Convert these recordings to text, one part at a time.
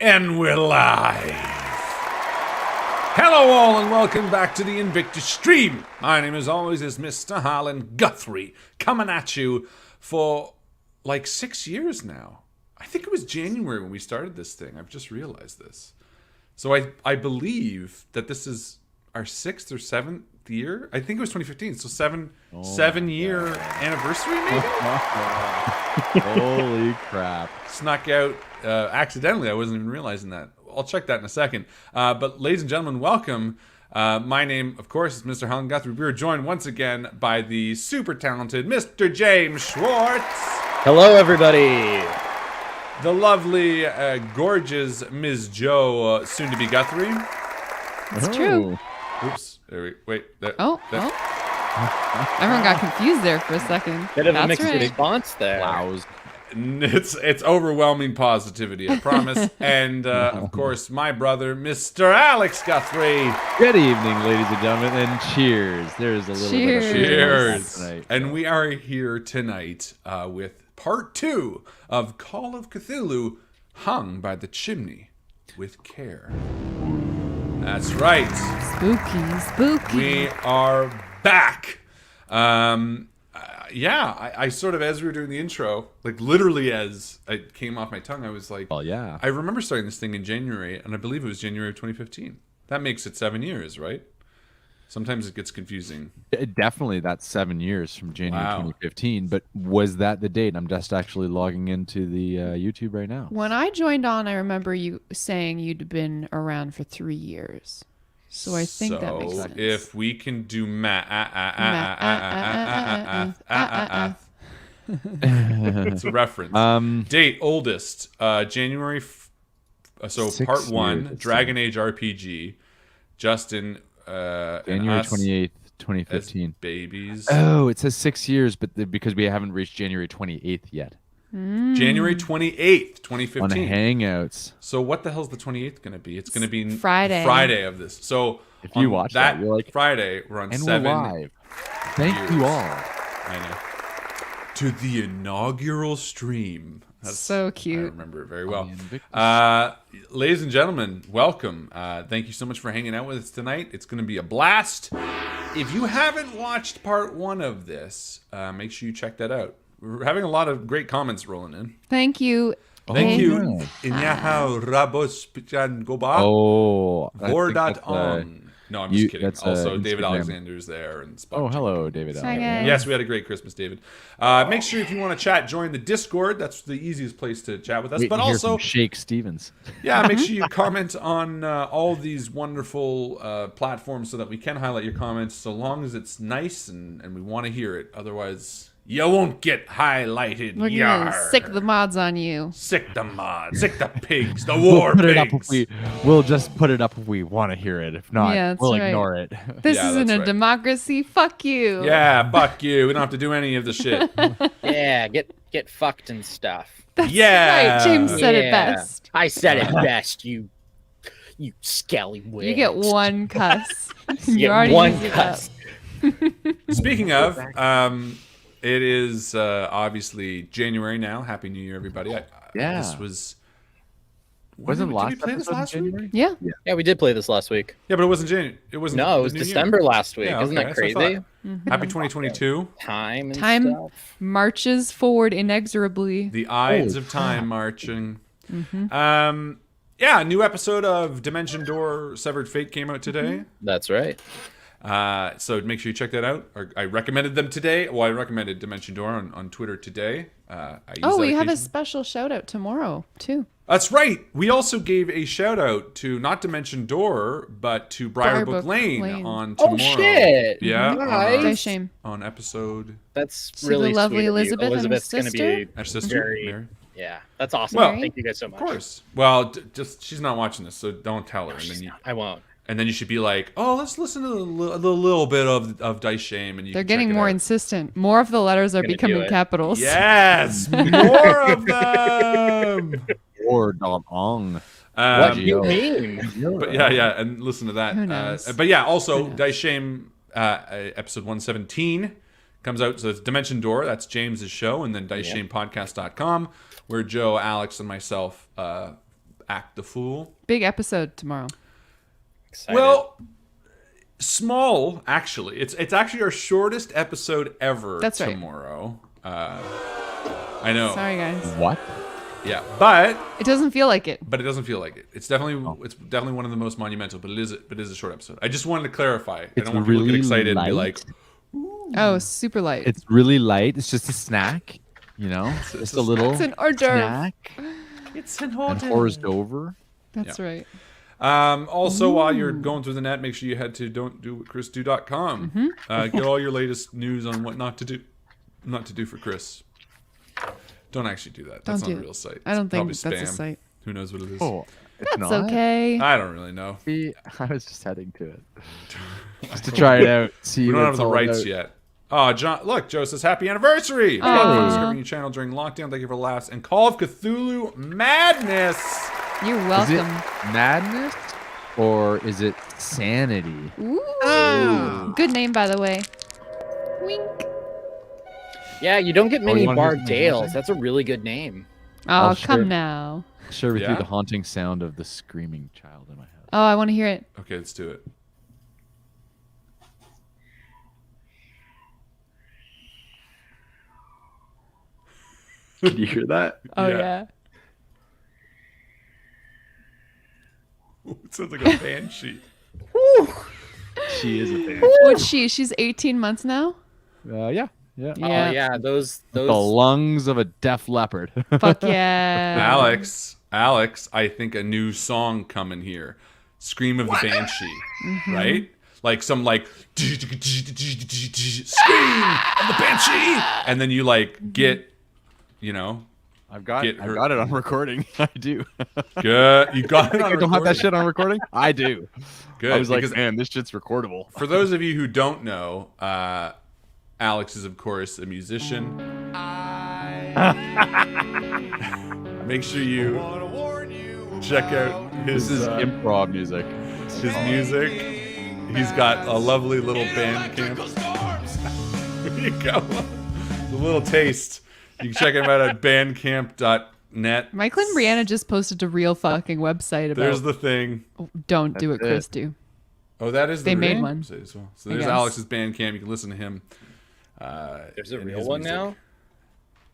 And we're live. Hello all and welcome back to the INVICTUS stream. My name as always is Mr. Harlan Guthrie, coming at you for like 6 years now. I think it was January when we started this thing. I've just realized this. So I believe that this is our 6th or 7th year. I think it was 2015. So 7-year anniversary maybe? Holy crap. Snuck out accidentally. I wasn't even realizing that. I'll check that in a second. But ladies and gentlemen, welcome. My name, of course, is Mr. Harlan Guthrie. We are joined once again by the super talented Mr. James Schwartz. Hello, everybody. The lovely, gorgeous Ms. Joe, soon to be Guthrie. It's true. Oops. Wait. There. Everyone got confused there for a second. Bit of a That's mixed right. response there. It's overwhelming positivity, I promise. And, of course, my brother, Mr. Alex Guthrie. Good evening, ladies and gentlemen, and cheers. There's a little bit of Cheers. tonight. And we are here tonight with part 2 of Call of Cthulhu, hung by the chimney with care. That's right. Spooky. We are back. I sort of, as we were doing the intro, like literally as it came off my tongue, I was like, Oh, yeah. I remember starting this thing in January, and I believe it was January of 2015. That makes it 7 years, right? Sometimes it gets confusing. Definitely that's 7 years from January Wow. 2015, but was that the date? I'm just actually logging into the YouTube right now. When I joined on, I remember you saying you'd been around for 3 years. So I think that makes sense. If we can do math, it's a reference. Date oldest, January. So 6 part 1, years, Dragon Age RPG. Justin, and January us 28th, as 2015. babies. Oh, it says 6 years, but because we haven't reached January 28th yet. January 28th, 2015. On Hangouts. So what the hell's the 28th going to be? It's going to be Friday of this. So If you watch that, you're like, Friday, we're on and 7 we're live. Thank years. you all. I know. To the inaugural stream. So cute. I remember it very well. INVICTUS. Ladies and gentlemen, welcome. Thank you so much for hanging out with us tonight. It's going to be a blast. If you haven't watched part 1 of this, make sure you check that out. We're having a lot of great comments rolling in. Thank you. Thank you. yeah. Inyaha Rabos Pichan Goba. Oh, I think Vordat that's, on. No, I'm just kidding. that's, Also, David Instagram. Alexander's there. And Spock. Oh, hello, David. Hi, guys. Yes, we had a great Christmas, David. Make sure if you want to chat, join the Discord. That's the easiest place to chat with us. Wait But to hear also, from Shake Stevens. yeah, make sure you comment on all these wonderful platforms so that we can highlight your comments, so long as it's nice and we want to hear it. Otherwise, you won't get highlighted. We're Yar. gonna sick the mods on you. Sick the mods, sick the pigs, the war We'll put it up pigs. we'll just put it up if we want to hear it. If not, Yeah, that's we'll right. ignore it. This Yeah, isn't that's a right. democracy. Fuck you. Yeah, fuck you. We don't have to do any of the shit. Yeah, get fucked and stuff. Yeah. Right. James said it Yeah. best. I said it best, you scallywag. You get one cuss. You You get already one used it cuss. Speaking of, it is obviously January now. Happy New Year, everybody. Yeah. This was... Wasn't Did last we play this episode in last week? January? Yeah. Yeah, we did play this last week. Yeah, but it wasn't January. It wasn't. No, it the was New Year. December last week. Yeah, Isn't okay, that that's what I crazy? thought. Happy 2022. Time and Time stuff. marches forward inexorably. The Ides Holy of Time marching. Yeah, a new episode of Dimension Door Severed Fate came out today. That's right. So make sure you check that out. I recommended them today. Well, I recommended Dimension Door on Twitter today. I use Oh, that we have a occasionally. special shout out tomorrow too. That's right. We also gave a shout out to not Dimension Door, but to Briarbook Lane on tomorrow. Oh, shit. Yeah, Nice. Day shame. on episode. That's To really the lovely sweet of you. Elizabeth and her Elizabeth's going to sister. be Our sister, very... Mary. Yeah, that's awesome. Well, Thank you guys so much. Of course. Well, just she's not watching this, so don't tell her. I won't. And then you should be like, oh, let's listen to the little bit of Dice Shame, and you They're can getting check it more out. insistent. More of the letters are Gonna do becoming it. capitals. Yes, more of them. Or Dong. What do you Geo. mean? But yeah, and listen to that. Who knows? But yeah, also Dice Shame episode 117 comes out. So it's Dimension Door. That's James's show, and then DiceShamePodcast.com, where Joe, Alex, and myself act the fool. Big episode tomorrow. Excited. Well, small actually. It's actually our shortest episode ever. That's right. Tomorrow. I know. Sorry, guys. What? Yeah, but It doesn't feel like it. it doesn't feel like it. It's definitely one of the most monumental, but it is a short episode. I just wanted to clarify. I don't want people to get excited and be like, Oh, super light. It's really light. It's just a snack, you know? Just a little It's an hors d'oeuvre. snack. it's an And forced over. That's right. Also, while you're going through the net, make sure you head to don'tdowhatchrisdo.com. Get all your latest news on what not to do for Chris. Don't actually do that. That's Don't not do a it. real site. I don't It's think probably that's a spam. site. Who knows what it is? Oh, it's That's not? okay. I don't really know. See, I was just heading to it. Just to try it out. See We don't what have it's the all rights about. yet. Oh, John! Look, Joe says happy anniversary. Thank you for discovering your channel during lockdown. Thank you for laughs and Call of Cthulhu madness. You're Is it welcome. madness or is it sanity? Ooh. Good name, by the way. Wink. Yeah, you don't get many you wanna hear Bard some Dales. music? That's a really good name. Oh, I'll come share- now. Share with Yeah? you the haunting sound of the screaming child in my head. Oh, I want to hear it. Okay, let's do it. Can you hear that? Oh, Yeah. yeah. It sounds like a banshee. She is a fan. What's she? She's 18 months now? Yeah. Yeah. Oh yeah, those The lungs of a deaf leopard. Fuck yeah. Alex, I think a new song coming here. Scream of the Banshee. Right? Like some like Scream of the Banshee. And then you like get, you know, I've got Get I've her- got it on recording. I do. good. You got it on I don't have that recording. shit on recording. I do. Good. I was like, because man, this shit's recordable. for those of you who don't know, Alex is of course a musician. Make sure you check out his This is improv music. his music. He's got a lovely little band camp. There you go. A little taste. You can check him out at bandcamp.net. Michael and Brianna just posted a real fucking website about There's the thing. Don't do what That's Chris it. do. Oh, that is the They real made one, website as well. So I there's guess. Alex's Bandcamp. You can listen to him. There's a and real his one music. now.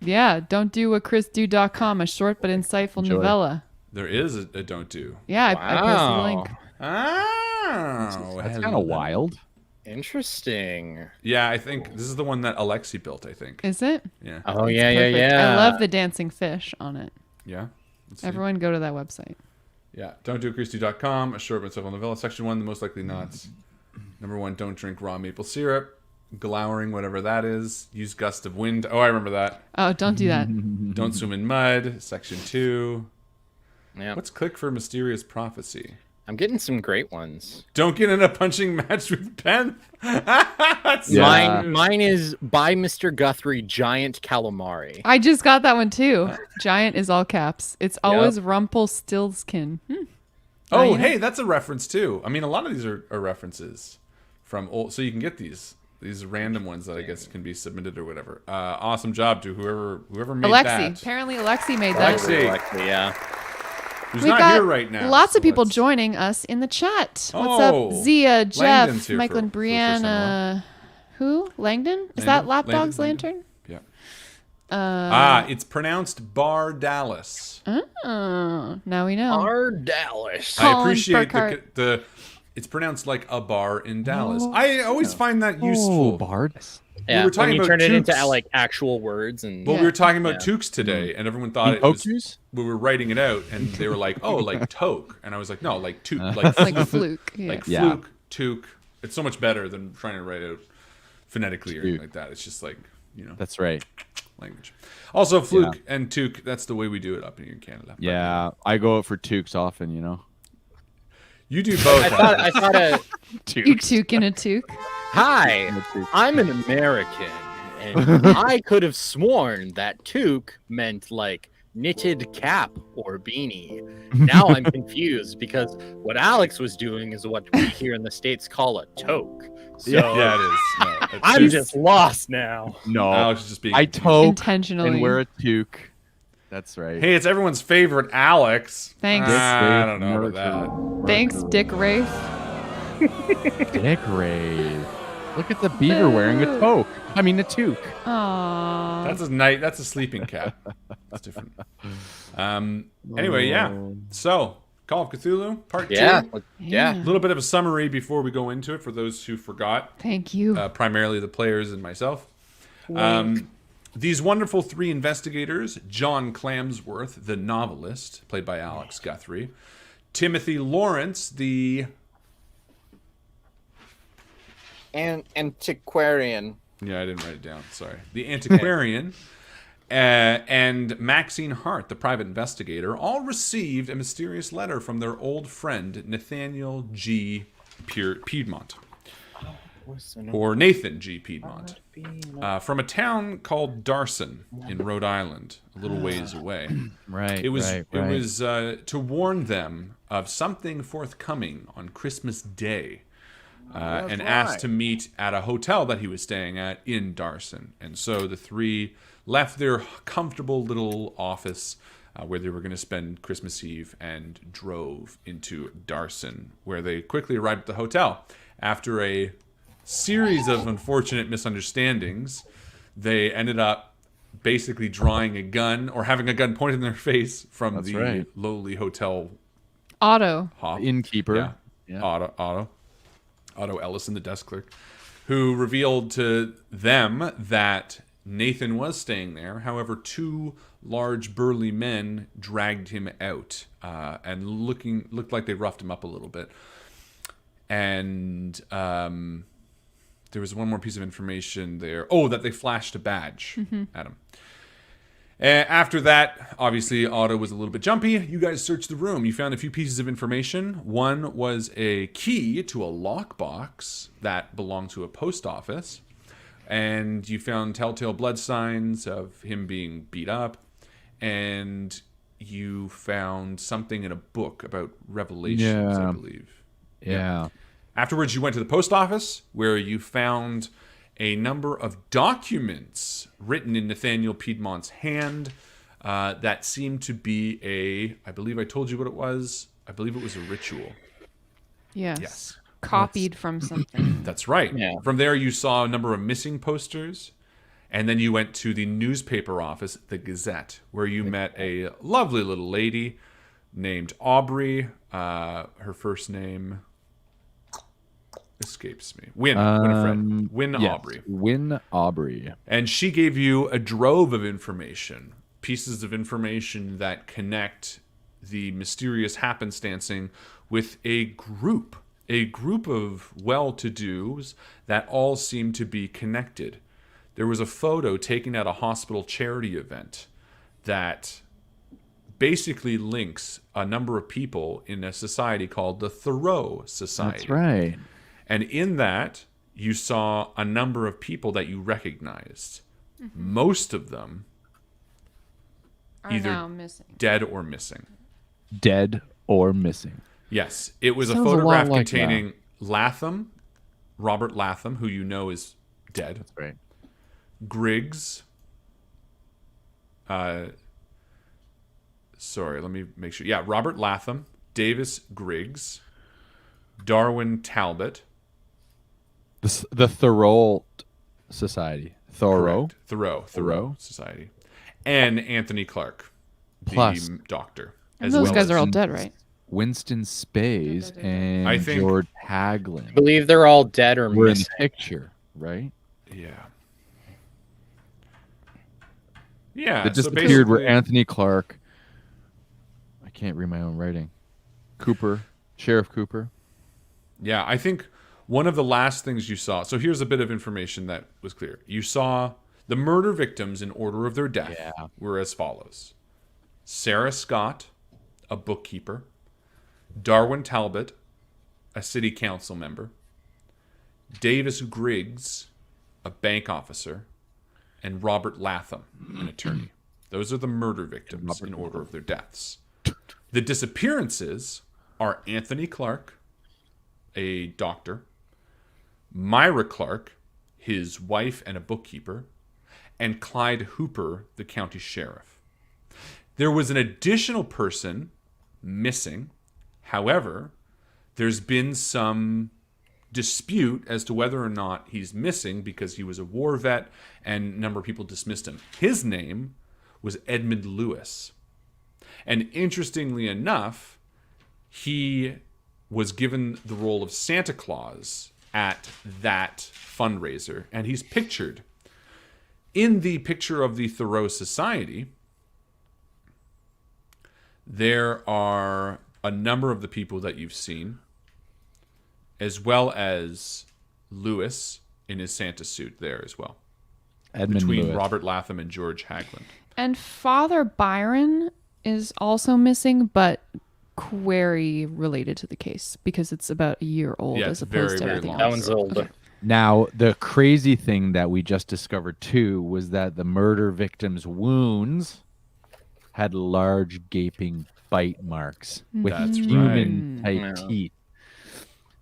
Yeah, don't do what chrisdo.com, a short but insightful Enjoy. novella. There is a don't do. Yeah, I posted the Wow. link. Oh, That's kind of wild. Interesting. Yeah, I think this is the one that Alexi built, I think. Is it? Yeah. Oh yeah, Perfect. yeah. I love the dancing fish on it. Yeah. Let's see. Everyone go to that website. Yeah. Don't do it, Christy.com. A short but simple novella. Section 1, the most likely knots. Number 1, don't drink raw maple syrup. Glowering, whatever that is. Use gust of wind. Oh, I remember that. Oh, don't do that. Don't swim in mud. Section 2. Yeah. What's click for mysterious prophecy? I'm getting some great ones. Don't get in a punching match with Ben. That's Yeah. Mine is by Mr. Guthrie, Giant Calamari. I just got that one too. Giant is all caps. It's always Rumpelstiltskin. Oh, you know. hey, that's a reference too. I mean, a lot of these are references from old, so you can get these random ones that I guess can be submitted or whatever. Awesome job to whoever made Alexi. that. Apparently Alexi made that. Alexi. Likely, yeah. Who's We've not got here right now. lots so of people let's- joining us in the chat. What's Oh, up? Zia, Jeff, Langdon's here Michael, and for the first time Brianna. Who? Langdon? Is that Lapdog's Langdon? lantern? Yeah. It's pronounced Bar Dallas. Oh, now we know. Our Dallas. I Colin appreciate Burkhart. the. It's pronounced like a bar in Dallas. I always find that useful. Oh, Bard. Yeah, were talking when you about turn it into toques. like actual words and Well, we were talking about Yeah. toques today, and everyone thought it was. Hokus? We were writing it out, and they were like, "Oh, like toque," and I was like, "No, like toque, like Like fluke, fluke. Yeah. like Yeah. fluke, toque." It's so much better than trying to write out phonetically or anything Toque. like that. It's just like That's right. language. Also, fluke and toque. That's the way we do it up here in Canada. But Yeah, I go out for toques often, you know. you do both. I thought You toque in a toque. hi, I'm an American, and I could have sworn that toque meant like knitted cap or beanie. Now I'm confused because what Alex was doing is what we here in the States call a toque. So yeah, it is. No, it's I'm just lost now. No, Alex is just being. I toque Intentionally. and wear a toque. That's right. Hey, it's everyone's favorite Alex. Thanks. I don't know about that. Thanks, Dick Wraith. Dick Ray. Look at the beaver wearing a toque. I mean, a toque. Aww. That's a night. That's a sleeping cat. That's different. Anyway, yeah. So, Call of Cthulhu Part 2. Yeah. A little bit of a summary before we go into it for those who forgot. Thank you. Primarily the players and myself. These wonderful 3 investigators: John Clamsworth, the novelist, played by Alex Guthrie; Timothy Lawrence, the Antiquarian. I didn't write it down. Sorry. The antiquarian. And Maxine Hart, the private investigator, all received a mysterious letter from their old friend Nathaniel G. Piedmont. Or Nathan G. Piedmont. From a town called Darson in Rhode Island, a little ways away. Right. It was right. to warn them of something forthcoming on Christmas Day. And asked to meet at a hotel that he was staying at in Darson. And so the 3 left their comfortable little office where they were going to spend Christmas Eve and drove into Darson, where they quickly arrived at the hotel. After a series of unfortunate misunderstandings, they ended up basically drawing a gun or having a gun pointed in their face from lowly hotel Otto. hop. Innkeeper. Yeah. Otto Ellison, the desk clerk, who revealed to them that Nathan was staying there. However, 2 large burly men dragged him out and looked like they roughed him up a little bit. And there was one more piece of information there. Oh, that they flashed a badge at him. After that, obviously, Otto was a little bit jumpy. You guys searched the room. You found a few pieces of information. One was a key to a lockbox that belonged to a post office. And you found telltale blood signs of him being beat up. And you found something in a book about Revelations, I believe. Yeah. Afterwards, you went to the post office, where you found a number of documents written in Nathaniel Piedmont's hand that seemed to be I believe I told you what it was. I believe it was a ritual. Yes. Copied from something. That's right. Yeah. From there, you saw a number of missing posters. And then you went to the newspaper office, the Gazette, where you met a lovely little lady named Aubrey. Her first name escapes me. Win Aubrey. Win Aubrey. And she gave you a drove of information, pieces of information that connect the mysterious happenstancing with a group of well-to-dos that all seem to be connected. There was a photo taken at a hospital charity event that basically links a number of people in a society called the Thoreau Society. That's right. And in that, you saw a number of people that you recognized. Most of them Are either now missing. dead or missing. Dead or missing. Yes, it was a Sounds a photograph lot like containing Latham, Robert Latham, who you know is dead. That's right. Griggs. Sorry, let me make sure. Yeah, Robert Latham, Davis Griggs, Darwin Talbot. The Thoreau Society. Thoreau? Correct. Thoreau Society. And Anthony Clark, Plus. the doctor. And those guys are all dead, right? Winston Spays and I think- George I Haglin believe they're all dead or were in the missing. picture, right? Yeah. Yeah. That so disappeared were basically- Anthony Clark. I can't read my own writing. Sheriff Cooper. Yeah, I think one of the last things you saw. So here's a bit of information that was clear. You saw the murder victims in order of their death were as follows: Sarah Scott, a bookkeeper; Darwin Talbot, a city council member; Davis Griggs, a bank officer; and Robert Latham, an attorney. Those are the murder victims in order of their deaths. The disappearances are Anthony Clark, a doctor; Myra Clark, his wife and a bookkeeper; and Clyde Hooper, the county sheriff. There was an additional person missing. However, there's been some dispute as to whether or not he's missing because he was a war vet and a number of people dismissed him. His name was Edmund Lewis. And interestingly enough, he was given the role of Santa Claus at that fundraiser. And he's pictured in the picture of the Thoreau Society. There are a number of the people that you've seen, as well as Lewis in his Santa suit there as well. Edmund between Lewis. Robert Latham and George Hagland. And Father Byron is also missing, but query related to the case because it's about a year old Yeah, as it's very, opposed to very everything long. That else. one's old. Okay. Now, the crazy thing that we just discovered too was that the murder victim's wounds had large gaping bite marks with That's human type Yeah. teeth.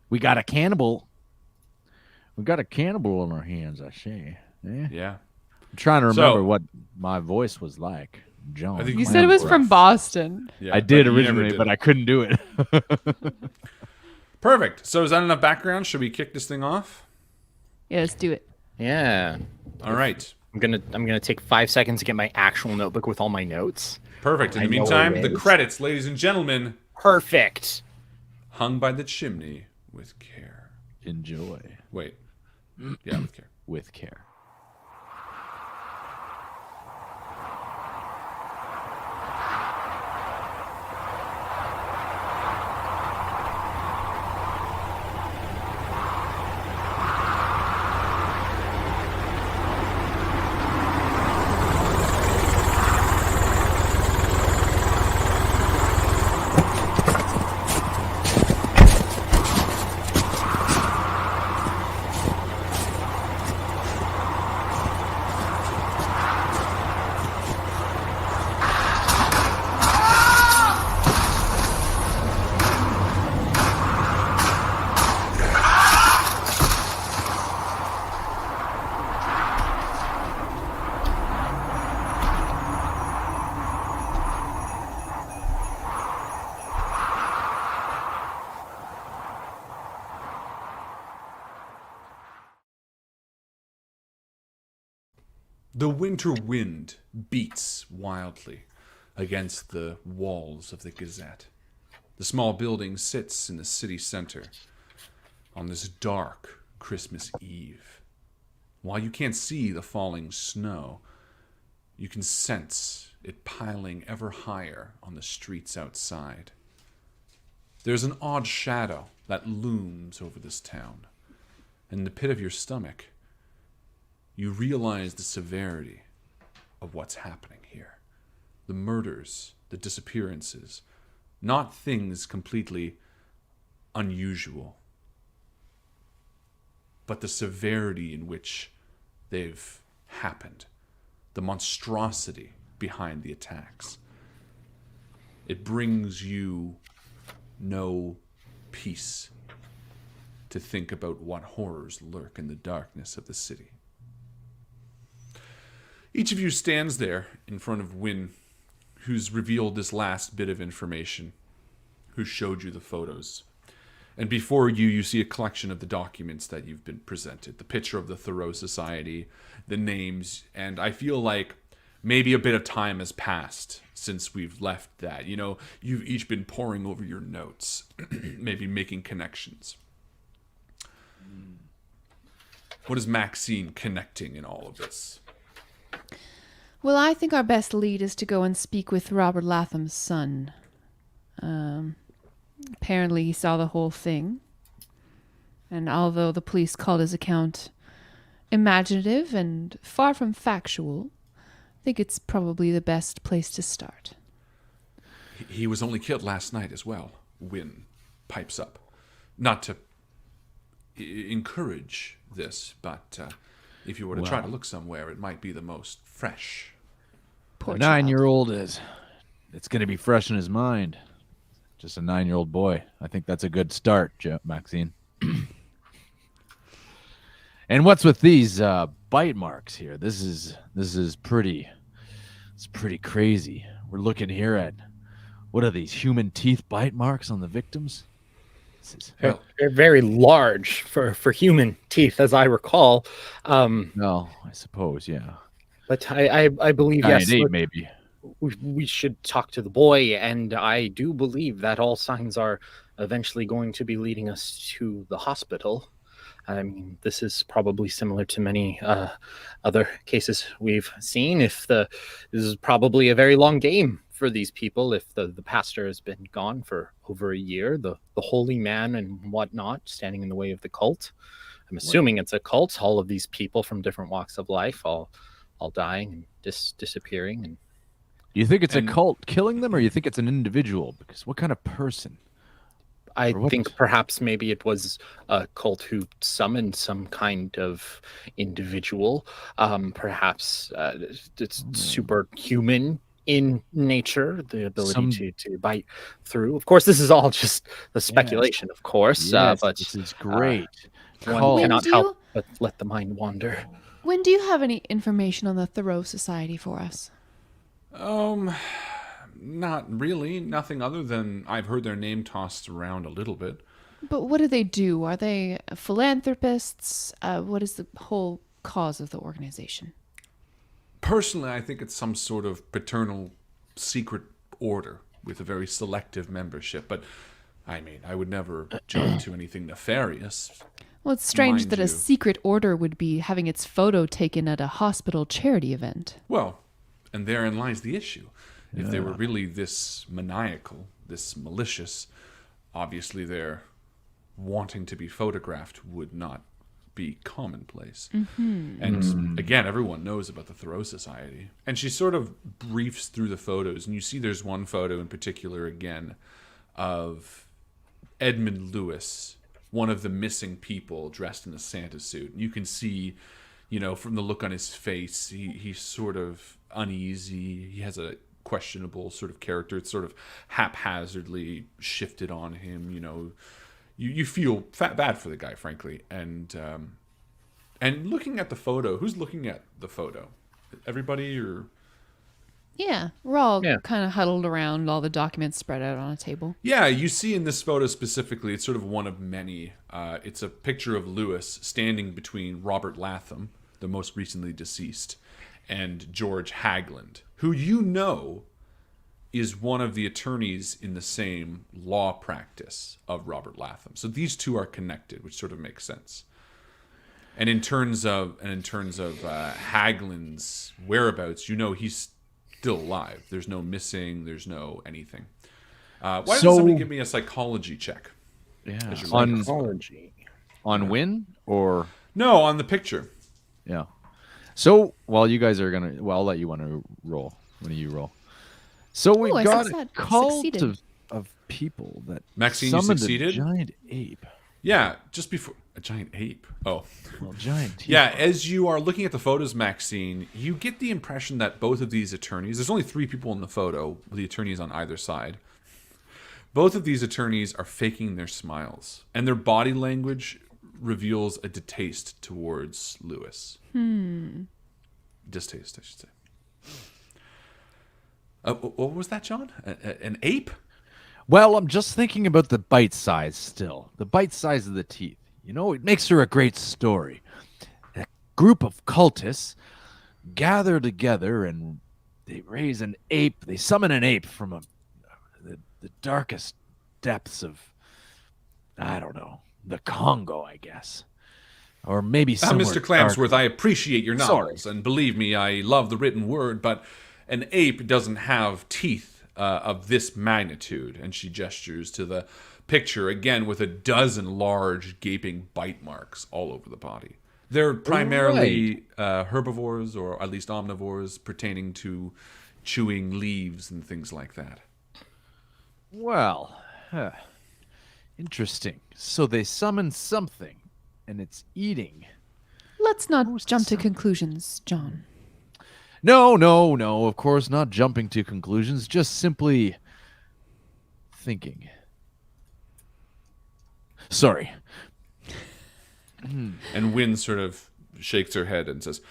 We got a cannibal. We got a cannibal on our hands, I say. Yeah. Yeah. I'm trying to So- remember what my voice was like. John. I think You said it was from Boston. Yeah, I did but you never originally, did but it. I couldn't do it. Perfect. So is that enough background? Should we kick this thing off? Yeah, let's do it. Yeah. All right. I'm gonna take 5 seconds to get my actual notebook with all my notes. Perfect. In I the know meantime, it the is. credits, ladies and gentlemen, Perfect. hung by the chimney with care. Enjoy Wait. Yeah, with care. with care. The winter wind beats wildly against the walls of the Gazette. The small building sits in the city center on this dark Christmas Eve. While you can't see the falling snow, you can sense it piling ever higher on the streets outside. There's an odd shadow that looms over this town. In the pit of your stomach, you realize the severity of what's happening here. The murders, the disappearances, not things completely unusual, but the severity in which they've happened, the monstrosity behind the attacks. It brings you no peace to think about what horrors lurk in the darkness of the city. Each of you stands there in front of Wynne, who's revealed this last bit of information, who showed you the photos. And before you, you see a collection of the documents that you've been presented. The picture of the Thoreau Society, the names, and I feel like maybe a bit of time has passed since we've left that. You know, you've each been poring over your notes, maybe making connections. What is Maxine connecting in all of this? Well, I think our best lead is to go and speak with Robert Latham's son. Apparently he saw the whole thing. And although the police called his account imaginative and far from factual, I think it's probably the best place to start. He was only killed last night as well. Wynne pipes up. Not to encourage this, but if you were to try to look somewhere, it might be the most fresh. Poor A child. 9-year-old it's going to be fresh in his mind. Just a 9-year-old boy. I think that's a good start, Maxine. And what's with these bite marks here? This is pretty. It's pretty crazy. we're looking here at, what are these, human teeth bite marks on the victims? They're very large for human teeth, as I recall. No, I suppose, yeah. But I believe, Giant yes, ape, maybe. we should talk to the boy, and I do believe that all signs are eventually going to be leading us to the hospital. I mean, this is probably similar to many other cases we've seen. This is probably a very long game for these people. If the pastor has been gone for over a year, the holy man and whatnot standing in the way of the cult. I'm assuming it's a cult. All of these people from different walks of life, all dying and disappearing. And Do you think it's a cult killing them, or you think it's an individual? Because what kind of person? I think perhaps maybe it was a cult who summoned some kind of individual. Perhaps it's superhuman in nature, the ability to bite through. Of course, this is all just the speculation, of course. But this is great. One cannot help but let the mind wander. When do you have any information on the Thoreau Society for us? Not really. Nothing other than I've heard their name tossed around a little bit. But what do they do? Are they philanthropists? What is the whole cause of the organization? Personally, I think it's some sort of paternal secret order with a very selective membership. But, I mean, I would never jump to anything nefarious. Well, it's strange Mind that you. a secret order would be having its photo taken at a hospital charity event. Well, and therein lies the issue. If they were really this maniacal, this malicious, obviously their wanting to be photographed would not be commonplace. And again, everyone knows about the Thoreau Society. And she sort of briefs through the photos, and you see there's one photo in particular, again, of Edmund Lewis, one of the missing people dressed in a Santa suit. And you can see, from the look on his face, he's sort of uneasy. He has a questionable sort of character. It's sort of haphazardly shifted on him. You feel bad for the guy, frankly. And looking at the photo, who's looking at the photo? Everybody, or? Yeah, we're all kind of huddled around, all the documents spread out on a table. Yeah, you see in this photo specifically, it's sort of one of many. It's a picture of Lewis standing between Robert Latham, the most recently deceased, and George Hagland, who is one of the attorneys in the same law practice of Robert Latham. So these two are connected, which sort of makes sense. And in terms of Hagland's whereabouts, he's still alive. There's no missing. There's no anything. Why doesn't somebody give me a psychology check? Yeah, On Psychology. On Win or no, on the picture. Yeah. So while you guys are gonna, I'll let you want to roll. When you roll. So we've got a cult of people that Maxine, you summoned succeeded? a giant ape. Yeah, just before a giant ape. Oh, well, giant. Yeah, as you are looking at the photos, Maxine, you get the impression that both of these attorneys. There's only 3 people in the photo, with the attorneys on either side. Both of these attorneys are faking their smiles, and their body language reveals a distaste towards Lewis. Distaste, I should say. What was that, John? An ape? Well, I'm just thinking about the bite size still. The bite size of the teeth. It makes for a great story. A group of cultists gather together and they raise an ape. They summon an ape from the darkest depths of, I don't know, the Congo, I guess. Or maybe somewhere Mr. Clamsworth, darker. I appreciate your novels, and believe me, I love the written word, but an ape doesn't have teeth of this magnitude. And she gestures to the picture, again, with a dozen large, gaping bite marks all over the body. They're primarily herbivores, or at least omnivores, pertaining to chewing leaves and things like that. Well, interesting. So they summon something, and it's eating. Let's not jump to conclusions, John. No, of course not jumping to conclusions, just simply thinking. Sorry. And Wynn sort of shakes her head and says,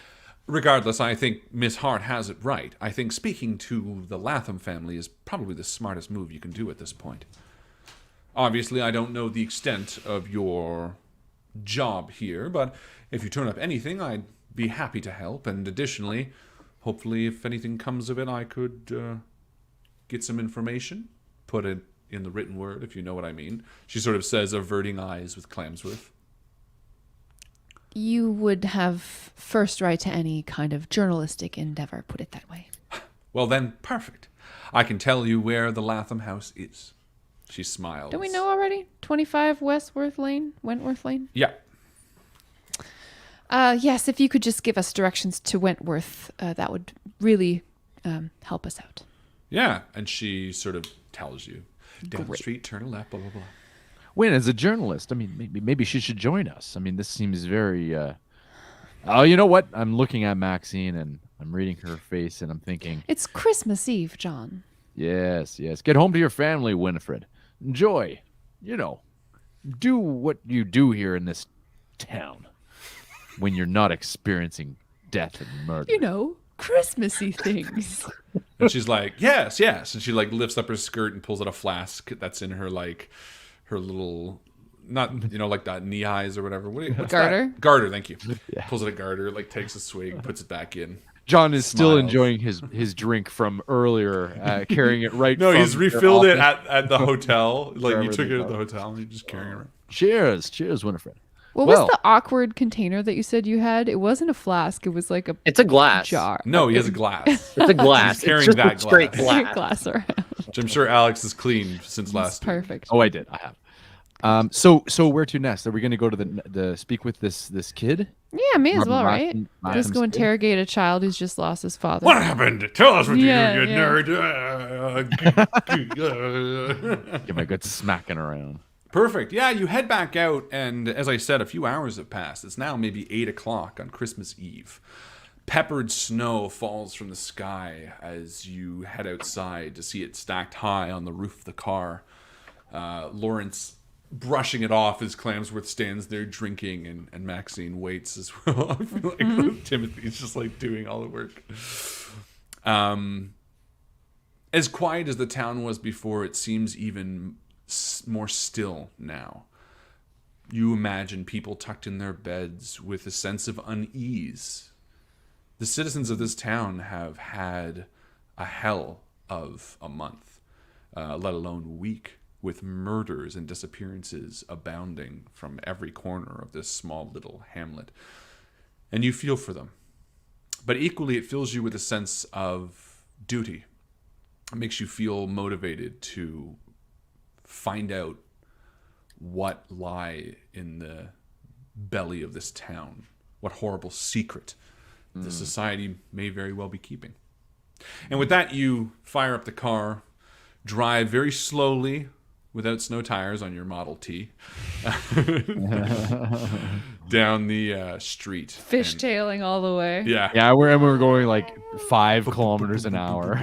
Regardless, I think Miss Hart has it right. I think speaking to the Latham family is probably the smartest move you can do at this point. Obviously, I don't know the extent of your job here, but if you turn up anything, I'd be happy to help. And additionally, hopefully, if anything comes of it, I could get some information, put it in the written word, if you know what I mean. She sort of says, averting eyes with Clamsworth. You would have first right to any kind of journalistic endeavor, put it that way. Well then, perfect. I can tell you where the Latham house is. She smiles. Don't we know already? 25 Wentworth Lane? Yeah. Yes, if you could just give us directions to Wentworth, that would really help us out. Yeah, and she sort of tells you. Down the street, turn left, blah, blah, blah. Wait, as a journalist, I mean, maybe she should join us. I mean, this seems very... Oh, you know what? I'm looking at Maxine, and I'm reading her face, and I'm thinking... It's Christmas Eve, John. Yes. Get home to your family, Winifred. Enjoy. Do what you do here in this town when you're not experiencing death and murder. Christmassy things. And she's like, yes. And she like lifts up her skirt and pulls out a flask that's in her like her little, not like that knee highs or whatever. What's Garter. That? Garter, thank you. Yeah. Pulls out a garter, like takes a swig, puts it back in. John is still enjoying his drink from earlier, carrying it right. No, he's refilled it at the hotel. Like you took it at the hotel and you're just carrying it around. Cheers, Winifred. What was the awkward container that you said you had? It wasn't a flask. It was like It's a glass. Jar. No, he has a glass. It's a glass. He's carrying it's just that a straight glass. glass around. Which I'm sure Alex has cleaned since last week. Perfect. Oh, I did. I have. So where to next? Are we going to go to the speak with this kid? Yeah, may as well, right? Just go interrogate a child who's just lost his father. What happened? Tell us what you did, you nerd. Give me a good smacking around. Perfect. Yeah, you head back out, and as I said, a few hours have passed. It's now maybe 8 o'clock on Christmas Eve. Peppered snow falls from the sky as you head outside to see it stacked high on the roof of the car. Lawrence brushing it off as Clamsworth stands there drinking, and Maxine waits as well. I feel like Timothy's just like doing all the work. As quiet as the town was before, it seems even more still now. You imagine people tucked in their beds with a sense of unease. The citizens of this town have had a hell of a month, let alone week, with murders and disappearances abounding from every corner of this small little hamlet. And you feel for them. But equally, it fills you with a sense of duty. It makes you feel motivated to find out what lie in the belly of this town, what horrible secret the society may very well be keeping. And with that, you fire up the car, drive very slowly, without snow tires on your Model T, down the street. Fishtailing all the way. Yeah, we're going like 5 kilometers an hour.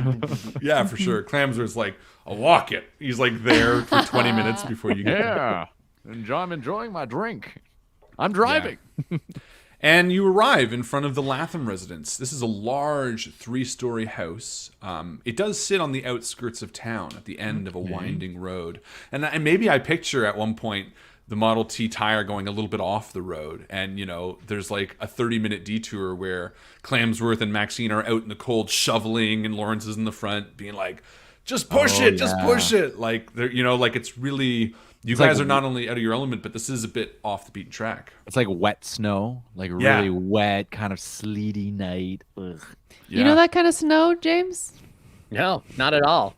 Yeah, for sure. Clamsworth's like, I'll walk it. He's like there for 20 minutes before you get there. Yeah, and I'm enjoying my drink. I'm driving. Yeah. And you arrive in front of the Latham residence. This is a large 3-story house. It does sit on the outskirts of town at the end of a winding road. And maybe I picture at one point the Model T tire going a little bit off the road. And, there's like a 30-minute detour where Clamsworth and Maxine are out in the cold shoveling and Lawrence is in the front being like, just push it, just push it. Like, they're, like it's really... You guys are not only out of your element, but this is a bit off the beaten track. It's like wet snow, like really wet, kind of sleety night. Ugh. Yeah. You know that kind of snow, James? No, not at all.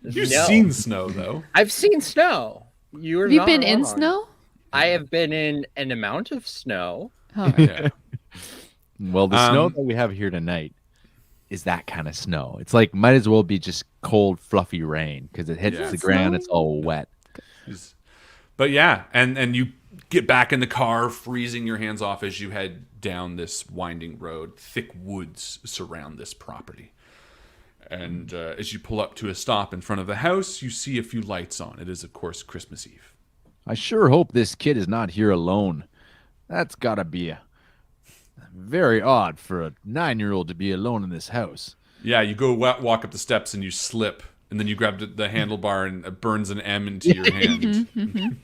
You've seen snow, though. I've seen snow. Have you been in snow? I have been in an amount of snow. Oh. Yeah. Well, the snow that we have here tonight is that kind of snow. It's like might as well be just cold, fluffy rain because it hits the ground. It's all wet. But yeah, and you get back in the car, freezing your hands off as you head down this winding road. Thick woods surround this property. And as you pull up to a stop in front of the house, you see a few lights on. It is, of course, Christmas Eve. I sure hope this kid is not here alone. That's gotta be Very odd for a 9-year-old to be alone in this house. Yeah, you go walk up the steps and you slip, and then you grab the handlebar and it burns an M into your hand.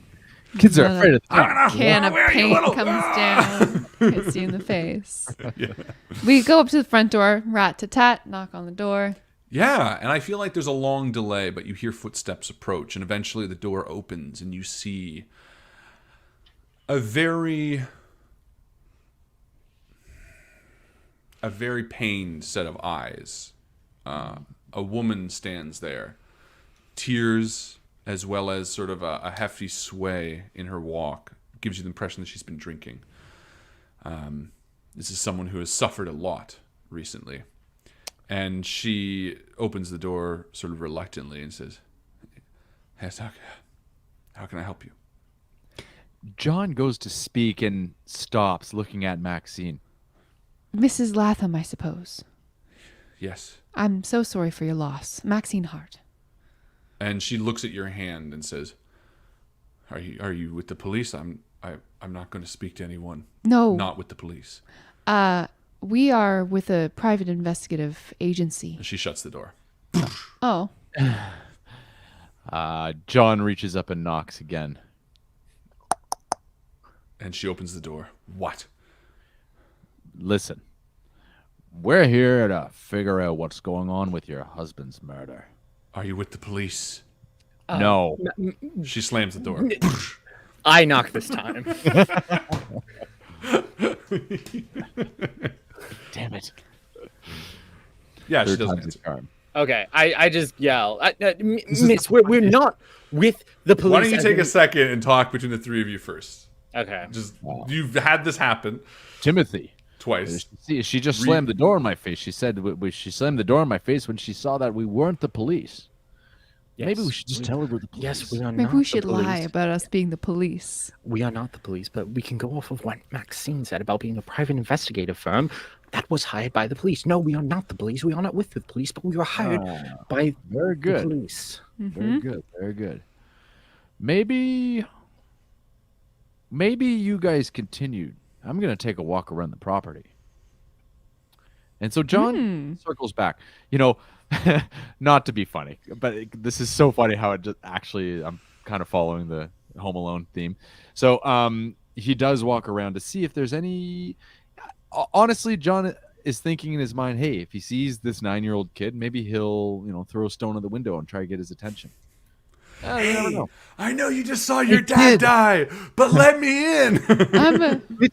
Kids are afraid of the dark. Can of paint comes down, hits you in the face. Yeah. We go up to the front door, rat-tat-tat, knock on the door. Yeah, and I feel like there's a long delay, but you hear footsteps approach, and eventually the door opens, and you see a very pained set of eyes. A woman stands there, tears as well as sort of a hefty sway in her walk gives you the impression that she's been drinking. This is someone who has suffered a lot recently. And she opens the door sort of reluctantly and says, "Yes, how can I help you?" John goes to speak and stops, looking at Maxine. Mrs. Latham, I suppose. Yes. I'm so sorry for your loss. Maxine Hart. And she looks at your hand and says, "Are you with the police? I'm not going to speak to anyone. No. Not with the police." We are with a private investigative agency. And she shuts the door. Oh. John reaches up and knocks again. And she opens the door. What? Listen, we're here to figure out what's going on with your husband's murder. Are you with the police? No. She slams the door. I knock this time. Damn it. Yeah, she Third doesn't time's answer. the charm. Okay, I just yell, Miss, we're not with the police. Why don't you take a second and talk between the three of you first? Okay. You've had this happen Timothy. twice. She just slammed the door in my face. She said she slammed the door in my face when she saw that we weren't the police. Yes, Maybe we should just tell her we're the police. Yes, we are not. Maybe we the should police. lie about us being the police. We are not the police, but we can go off of what Maxine said about being a private investigative firm that was hired by the police. No, we are not the police. We are not with the police, but we were hired by Very good. the police. Very good. Very good. Maybe you guys continued. I'm going to take a walk around the property. And so John circles back. You know, not to be funny, but this is so funny how it just actually, I'm kind of following the Home Alone theme. So he does walk around to see if there's any. Honestly, John is thinking in his mind, hey, if he sees this 9-year-old kid, maybe he'll, throw a stone at the window and try to get his attention. You never know. I know you just saw your dad die, but let me in.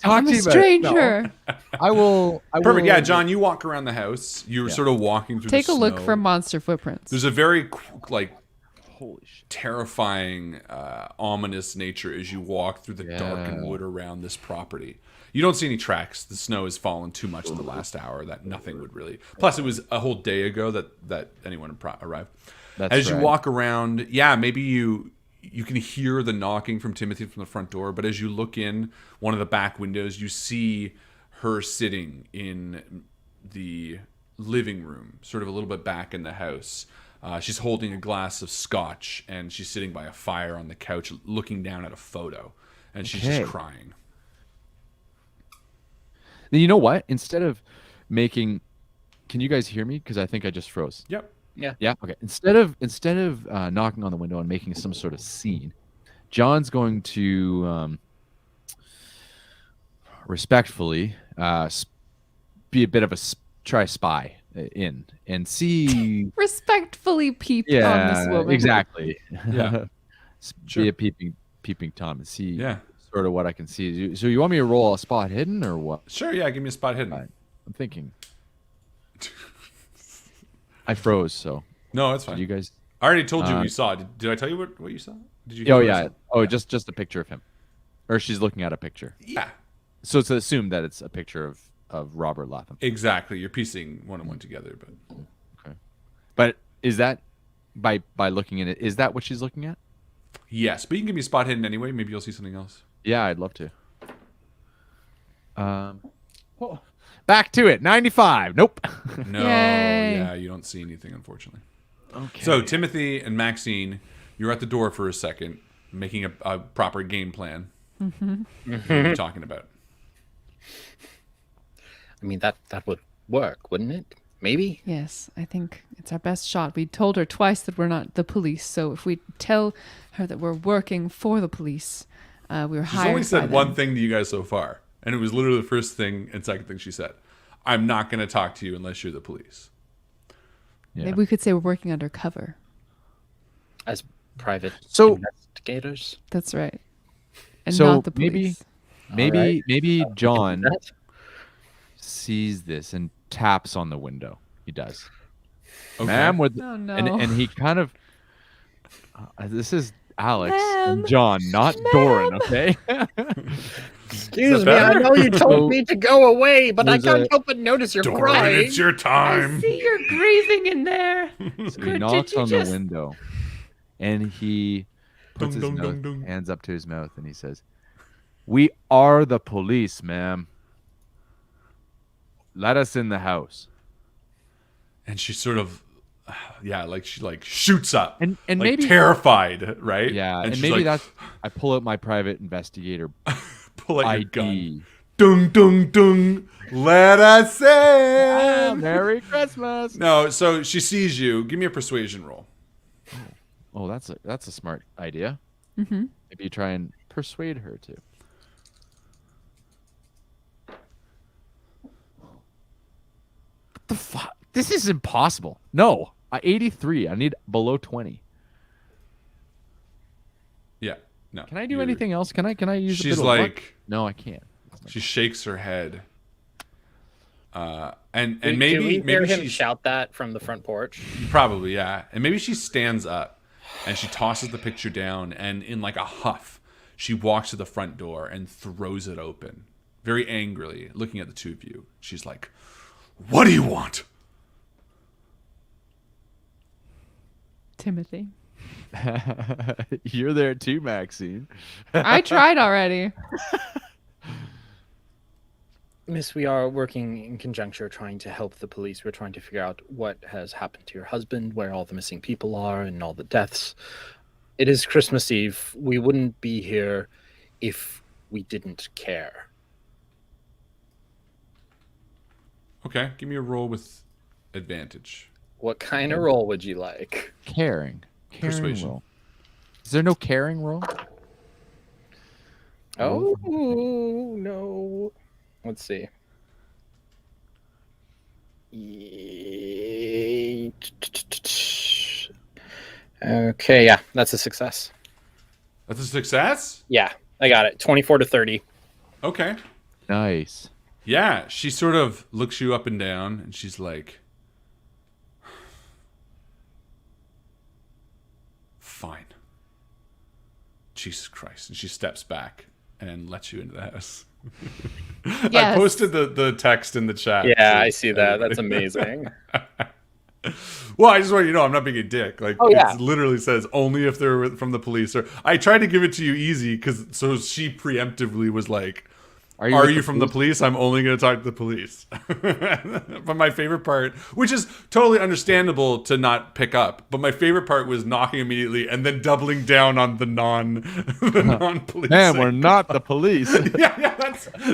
I'm a stranger. I will. Perfect. Yeah, John, you walk around the house. You're sort of walking through Take the a look snow. for monster footprints. There's a very, Holy shit. terrifying, ominous nature as you walk through the darkened wood around this property. You don't see any tracks. The snow has fallen too much in the last hour that nothing would really. Plus, it was a whole day ago that anyone arrived. As you walk around, maybe you can hear the knocking from Timothy from the front door, but as you look in one of the back windows, you see her sitting in the living room, sort of a little bit back in the house. She's holding a glass of scotch, and she's sitting by a fire on the couch looking down at a photo, and she's just crying. You know what? Instead of making, can you guys hear me? Because I think I just froze. Yep. Yeah. Okay. Instead of knocking on the window and making some sort of scene, John's going to respectfully be a bit of a try spy in and see. Respectfully peep on this woman. Exactly. Yeah. Be a peeping Tom and see. Yeah. Sort of what I can see. So you want me to roll a spot hidden or what? Sure. Yeah. Give me a spot hidden. I'm thinking. I froze, so. No, that's fine. You guys. I already told you what you saw. Did I tell you what you saw? Did you? Oh yeah. Oh, just a picture of him, or she's looking at a picture. Yeah. So it's assumed that it's a picture of Robert Latham. Exactly. You're piecing one and one together, but. Okay. But is that by looking at it? Is that what she's looking at? Yes, but you can give me a spot hidden anyway. Maybe you'll see something else. Yeah, I'd love to. Back to it. 95. Nope. No. Yay. Yeah, you don't see anything, unfortunately. Okay. So Timothy and Maxine, you're at the door for a second, making a proper game plan. What are you talking about? I mean, that would work, wouldn't it? Maybe? Yes, I think it's our best shot. We told her twice that we're not the police, so if we tell her that we're working for the police, we were hired. She's only by said them. one thing to you guys so far, and it was literally the first thing and second thing she said. I'm not going to talk to you unless you're the police. Yeah. Maybe we could say we're working undercover. As private So- investigators? That's right. And So not the police. maybe John That- sees this and taps on the window. He does. Okay. Ma'am, with Oh, no. and he kind of this is Alex Ma'am. and John, not Doran, okay? Excuse that me, I better? know you told me to go away, but I There's can't a- help but notice you're Doran, crying. it's your I time. see you're grieving in there. So he knocks on the window and he puts Dung, his dung, mouth, dung, dung. hands up to his mouth and he says, "We are the police, ma'am. Let us in the house." And she sort of, she shoots up. And like, maybe terrified, right? Yeah, and she's maybe like, that's I pull out my private investigator pull out your gun. ID. Dung, dung, dung. Let us in. Merry Christmas. No, so she sees you. Give me a persuasion roll. Oh, that's a smart idea. Mm-hmm. Maybe you try and persuade her to. What the fuck? This is impossible. No, 83. I need below 20. Yeah. No. Can I do anything else? Can I use? She's a bit of luck? like, No, I can't. she shakes her head. And Did maybe we hear maybe him she shout that from the front porch? probably, yeah. And maybe she stands up and she tosses the picture down, and in like a huff, she walks to the front door and throws it open, very angrily, looking at the two of you. She's like, "What do you want?" Timothy. You're there too, Maxine. I tried already. Miss, we are working in conjuncture trying to help the police. We're trying to figure out what has happened to your husband, where all the missing people are, and all the deaths. It is Christmas Eve. We wouldn't be here if we didn't care. Okay, give me a roll with advantage. What kind of role would you like? Caring Persuasion. roll. Is there no caring roll? Oh, no. Let's see. Okay, yeah, that's a success. That's a success? Yeah, I got it. 24 to 30. Okay. Nice. Yeah, she sort of looks you up and down, and she's like, "Fine." Jesus Christ. And she steps back and lets you into the house. I Yes. posted the text in the chat. Yeah, so I see that. That's everybody- amazing. Well, I just want you to know I'm not being a dick. Like, Oh, yeah. it literally says only if they're from the police. Or I tried to give it to you easy because so she preemptively was like, "Are with you from the police? I'm only going to talk to the police." But my favorite part, which is totally understandable to not pick up, but my favorite part was knocking immediately and then doubling down on the non-police. Man, we're not the police. yeah,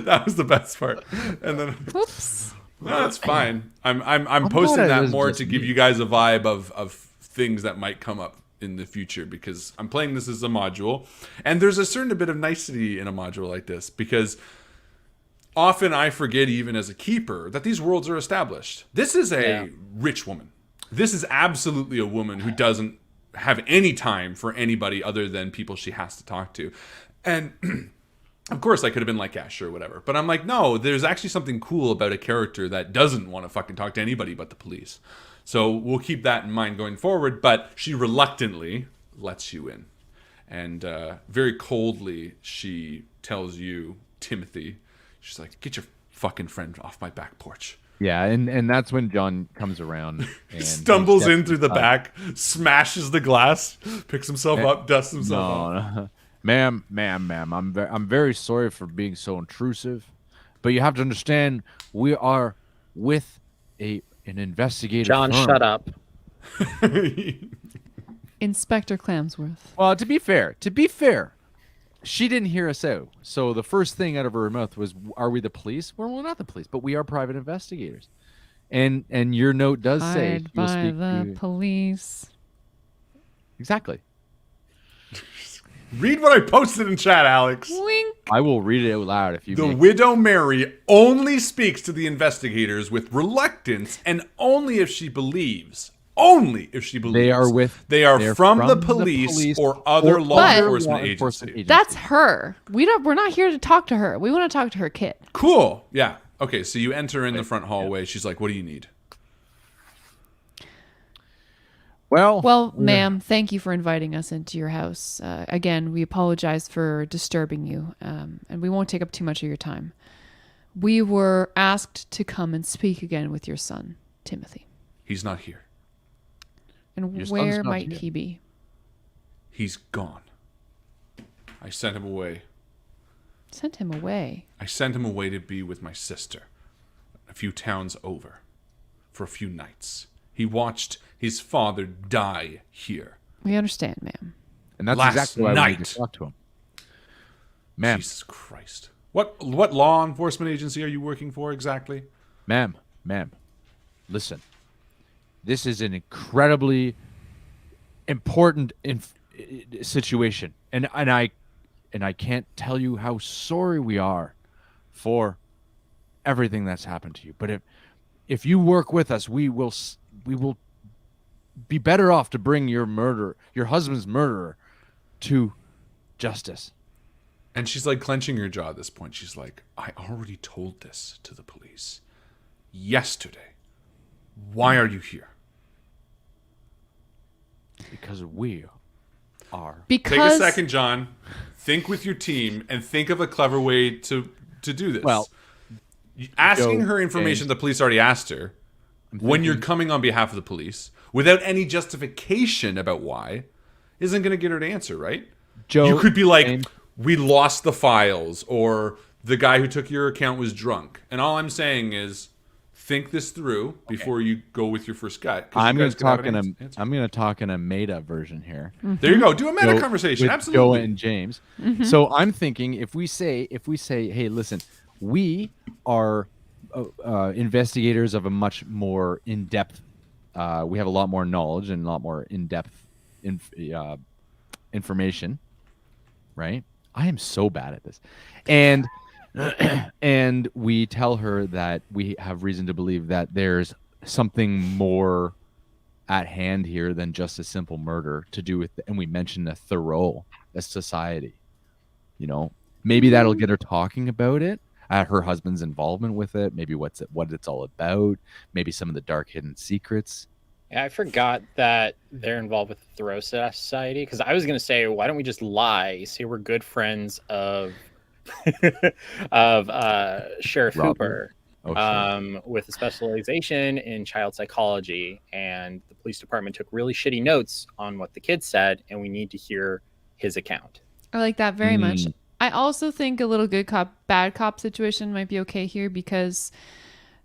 that was the best part. And then, Whoops. no, that's fine. I'm glad posting it that is more just to give me. you guys a vibe of things that might come up in the future, because I'm playing this as a module, and there's a certain bit of nicety in a module like this, because often I forget, even as a keeper, that these worlds are established. This is a rich woman. This is absolutely a woman who doesn't have any time for anybody other than people she has to talk to. And of course, I could have been like, yeah, sure, whatever. But I'm like, no, there's actually something cool about a character that doesn't want to fucking talk to anybody but the police. So we'll keep that in mind going forward. But she reluctantly lets you in. And very coldly, she tells you, Timothy, she's like, "Get your fucking friend off my back porch." Yeah, and that's when John comes around and Stumbles he in through the steps up. back, smashes the glass, picks himself up, dusts himself up. No, ma'am, I'm very sorry for being so intrusive, but you have to understand we are with an investigative John, firm. shut up. Inspector Clamsworth. Well, to be fair, she didn't hear us out. So the first thing out of her mouth was, "Are we the police?" Well, we're not the police, but we are private investigators. And your note does say Hired you'll by speak the to... police. Exactly. Read what I posted in chat, Alex. Wink. I will read it out loud if you. The widow Mary only speaks to the investigators with reluctance, and only if she believes. Only if she believes. They're from the police or other law enforcement agency. That's her. We're not here to talk to her. We want to talk to her kid. Cool. Yeah. Okay, so you enter in the front hallway. She's like, "What do you need?" Well, ma'am, thank you for inviting us into your house. Again, we apologize for disturbing you, and we won't take up too much of your time. We were asked to come and speak again with your son, Timothy. He's not here. And where might he be? He's gone. I sent him away. Sent him away? I sent him away to be with my sister, a few towns over, for a few nights. He watched his father die here. We understand, ma'am. And that's exactly why we need to talk to him. Ma'am. Jesus Christ. What law enforcement agency are you working for exactly? Ma'am, listen. This is an incredibly important situation. And I can't tell you how sorry we are for everything that's happened to you. But if you work with us, we will be better off to bring your husband's murderer to justice. And she's like clenching her jaw at this point. She's like, "I already told this to the police yesterday. Why are you here?" Because we are. Take a second, John. Think with your team and think of a clever way to do this. Well, asking her information the police already asked her when you're coming on behalf of the police without any justification about why isn't going to get her to answer, right? Joe, you could be like, "We lost the files," or "The guy who took your account was drunk." And all I'm saying is, think this through before you go with your first gut. I'm going to talk in a meta version here. Mm-hmm. There you go. Do a meta conversation. With Absolutely. Joe and James. Mm-hmm. So I'm thinking if we say, "Hey, listen, we are investigators of a much more in-depth. We have a lot more knowledge and a lot more in-depth information." Right? I am so bad at this, and and we tell her that we have reason to believe that there's something more at hand here than just a simple murder to do with, and we mention the Thoreau Society. Maybe that'll get her talking about it. Her husband's involvement with it, maybe what it's all about, maybe some of the dark hidden secrets. Yeah, I forgot that they're involved with the Thoreau Society, because I was going to say, why don't we just lie, say we're good friends of Sheriff Hooper, with a specialization in child psychology, and the police department took really shitty notes on what the kid said, and we need to hear his account. I like that very much. I also think a little good cop, bad cop situation might be okay here because,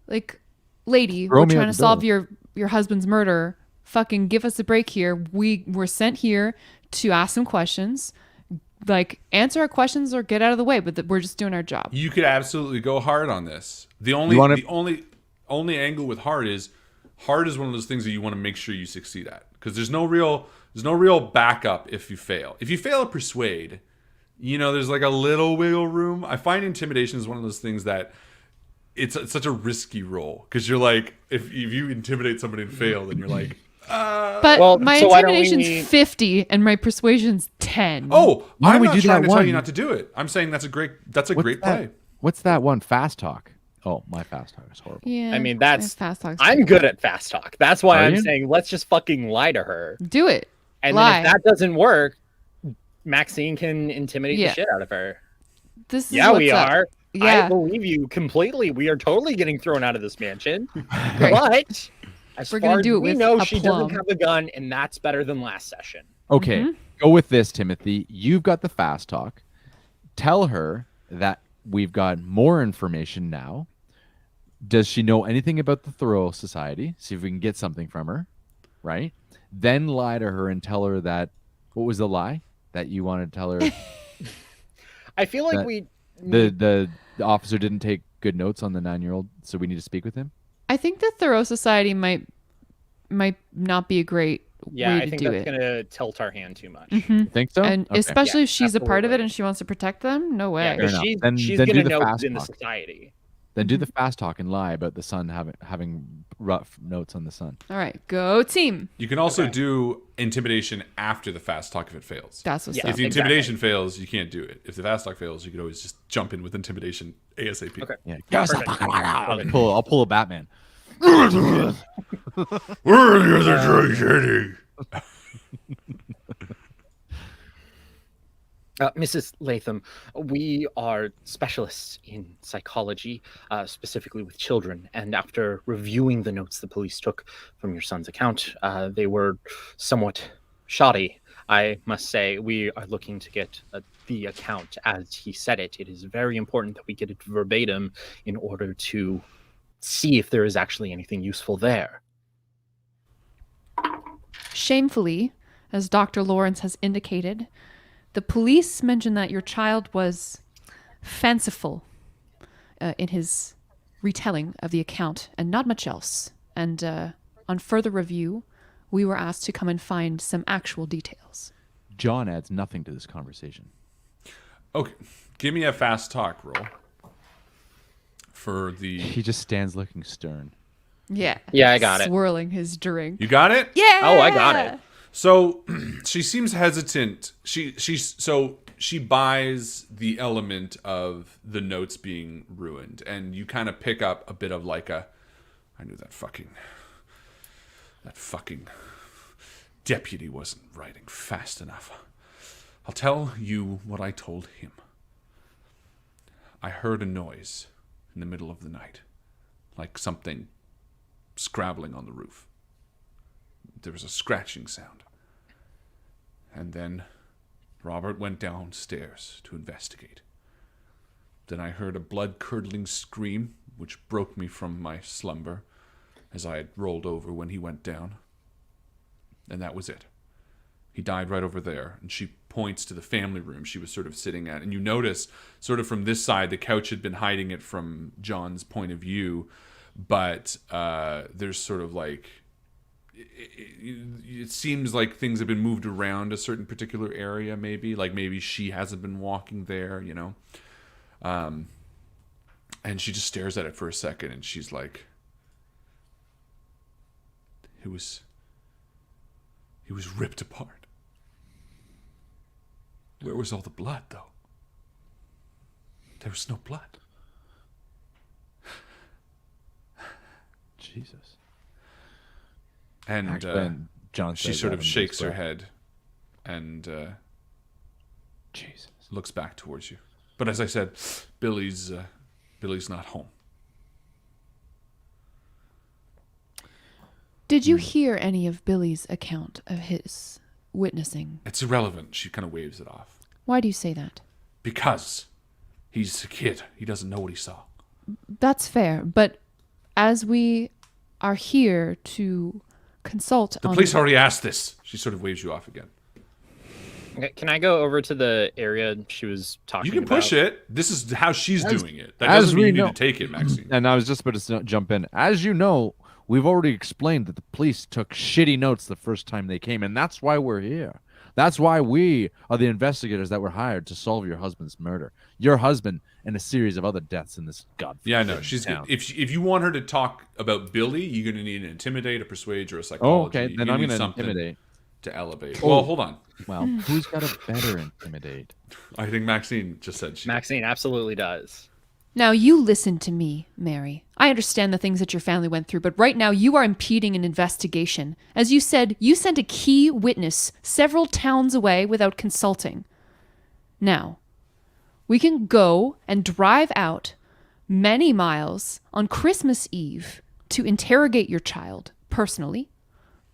like, lady, we're trying to solve your husband's murder. Fucking give us a break here. We were sent here to ask some questions. Like, answer our questions or get out of the way, but we're just doing our job. You could absolutely go hard on this. The only angle with hard is one of those things that you want to make sure you succeed at, because there's no real backup if you fail. If you fail at persuade, there's like a little wiggle room. I find intimidation is one of those things that it's such a risky role, because you're like, if you intimidate somebody and fail, then you're like, But my intimidation's 50 and my persuasion's 10. Oh, I'm not trying to tell you one? not to do it. I'm saying that's a great play. What's that one? Fast talk. Oh, my fast talk is horrible. Yeah, I mean, fast talk. I'm good at fast talk. That's why I'm saying let's just fucking lie to her. Do it. And lie. then if that doesn't work, Maxine can intimidate the shit out of her. This is we up. are. Yeah. I believe you completely. We are totally getting thrown out of this mansion. But as we're far gonna as do it we with know, a she plum. doesn't have a gun, and that's better than last session. Okay, go with this, Timothy. You've got the fast talk. Tell her that we've got more information now. Does she know anything about the Thoreau Society? See if we can get something from her, right? Then lie to her and tell her that, what was the lie that you wanted to tell her? I feel like that the officer didn't take good notes on the 9-year-old, so we need to speak with him. I think the Thoreau Society might not be a great Yeah, way I to think do that's it. gonna tilt our hand too much. You think so? And Okay. especially Yeah, if she's a part of it absolutely. and she wants to protect them, no Yeah, way. because enough. she's Then she's do gonna the know fast within the talk. society. Then do the fast talk and lie about the sun having rough notes on the sun. All right, go team. You can also do intimidation after the fast talk if it fails. That's what's Yeah. up. If the intimidation fails, you can't do it. If the fast talk fails, you could always just jump in with intimidation ASAP. Okay. Yeah. Perfect. I'll pull a Batman. Where are the other drugs heading? Mrs. Latham, we are specialists in psychology, specifically with children. And after reviewing the notes the police took from your son's account, they were somewhat shoddy. I must say, we are looking to get the account as he said it. It is very important that we get it verbatim in order to see if there is actually anything useful there. Shamefully, as Dr. Lawrence has indicated, the police mentioned that your child was fanciful in his retelling of the account and not much else. And on further review, we were asked to come and find some actual details. John adds nothing to this conversation. Okay, give me a fast talk roll for the. He just stands looking stern. Yeah. Yeah, I got it. Swirling his drink. You got it? Yeah. Oh, I got it. So she seems hesitant. She buys the element of the notes being ruined, and you kind of pick up a bit of like a, I knew that fucking deputy wasn't writing fast enough. I'll tell you what I told him. I heard a noise in the middle of the night, like something scrabbling on the roof. There was a scratching sound. And then Robert went downstairs to investigate. Then I heard a blood-curdling scream, which broke me from my slumber, as I had rolled over when he went down. And that was it. He died right over there, and she points to the family room she was sort of sitting at. And you notice, sort of from this side, the couch had been hiding it from John's point of view, but there's sort of like... It seems like things have been moved around a certain particular area, maybe. Like maybe she hasn't been walking there, you know? And she just stares at it for a second, and she's like... He was ripped apart. Where was all the blood, though? There was no blood. Jesus. And John she says sort that of under shakes his her breath. head and Jesus. looks back towards you. But as I said, Billy's not home. Did you hear any of Billy's account of his witnessing? It's irrelevant. She kind of waves it off. Why do you say that? Because he's a kid. He doesn't know what he saw. That's fair, but as we are here to consult The on... police already asked this. She sort of waves you off again. Okay, can I go over to the area she was talking You can about? push it. This is how she's doing it. That as doesn't mean we you need know- to take it, Maxine. And I was just about to jump in. As you know, we've already explained that the police took shitty notes the first time they came, and that's why we're here. That's why we are the investigators that were hired to solve your husband's murder. Your husband and a series of other deaths in this god. Yeah, I know. She's town. if you want her to talk about Billy, you're going to need an intimidate, a persuade, or a Oh, psychology. okay. Then You I'm need going to something intimidate. to elevate. Oh. Well, hold on. Well, who's got a better intimidate? I think Maxine just said she. Maxine absolutely does. Now, you listen to me, Mary. I understand the things that your family went through, but right now you are impeding an investigation. As you said, you sent a key witness several towns away without consulting. Now, we can go and drive out many miles on Christmas Eve to interrogate your child personally,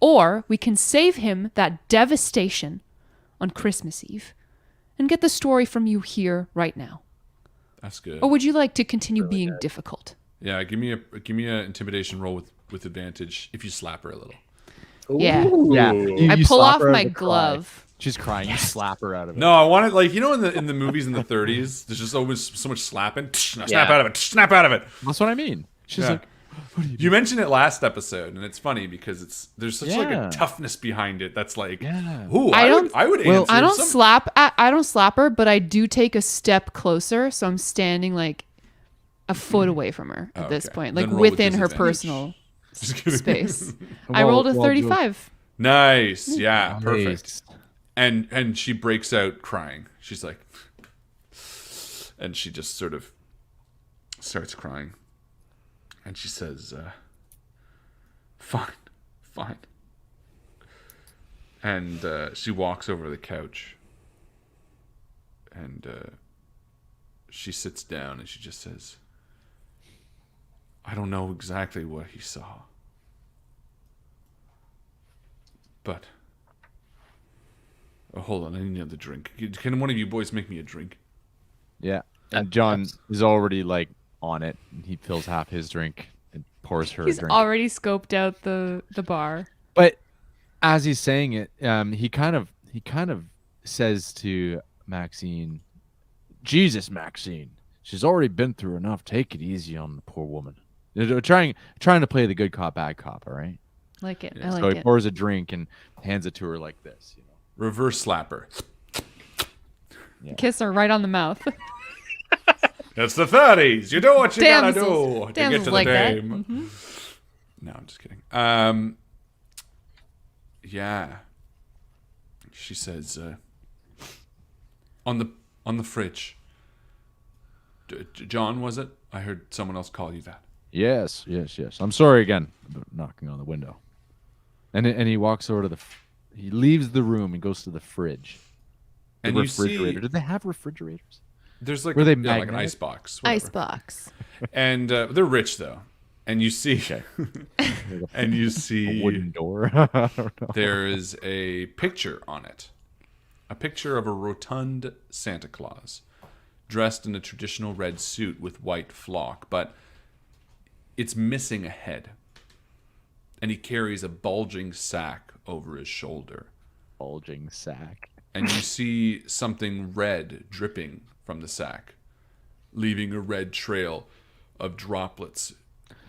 or we can save him that devastation on Christmas Eve and get the story from you here right now. That's good. Or would you like to continue being difficult? Yeah, give me a intimidation roll with advantage if you slap her a little. Yeah. Yeah. I pull off my glove. She's crying. You slap her out of it. No, I want it like, you know, in the movies in the 30s, there's just always so much slapping. Snap Yeah. out of it. Snap out of it. That's what I mean. She's Yeah. like, what are you doing? You mentioned it last episode, and it's funny because there's such like a Yeah. toughness behind it that's like, Yeah. ooh, I I would well, answer. I don't some- slap. I don't slap her, but I do take a step closer, so I'm standing like a foot away from her at this Okay. point, Then like roll with within her disadvantage. personal Just kidding. space. I rolled a Well, 35. Nice. Yeah, Nice. perfect. And she breaks out crying. She's like, and she just sort of starts crying. And she says, fine. And she walks over to the couch. And she sits down and she just says, I don't know exactly what he saw. But... Oh, hold on, I need another drink. Can one of you boys make me a drink? Yeah. And John is already like on it. He fills half his drink and pours her a He's drink. already scoped out the bar. But as he's saying it, he kind of says to Maxine, Jesus, Maxine, she's already been through enough. Take it easy on the poor woman. Trying to play the good cop, bad cop, all right? Like it. Yeah. I So like he it. pours a drink and hands it to her like this, you know. Reverse slapper. Kiss her right on the mouth. It's the 30s. You do what you gotta do Damsels. to get Damsels to the like that. dame. No, I'm just kidding. Yeah. She says, on the fridge. John, was it? I heard someone else call you that. Yes. I'm sorry again about knocking on the window. And he walks over to he leaves the room and goes to the fridge. The And you refrigerator. see, Did they have refrigerators? there's like, Were they like an magnetic? ice box. Whatever. Icebox. And they're rich though. And you see, and you A see, wooden door. I don't know. there is a picture on it. A picture of a rotund Santa Claus, dressed in a traditional red suit with white flock, but it's missing a head. And he carries a bulging sack over his shoulder. Bulging sack. And you see something red dripping from the sack, leaving a red trail of droplets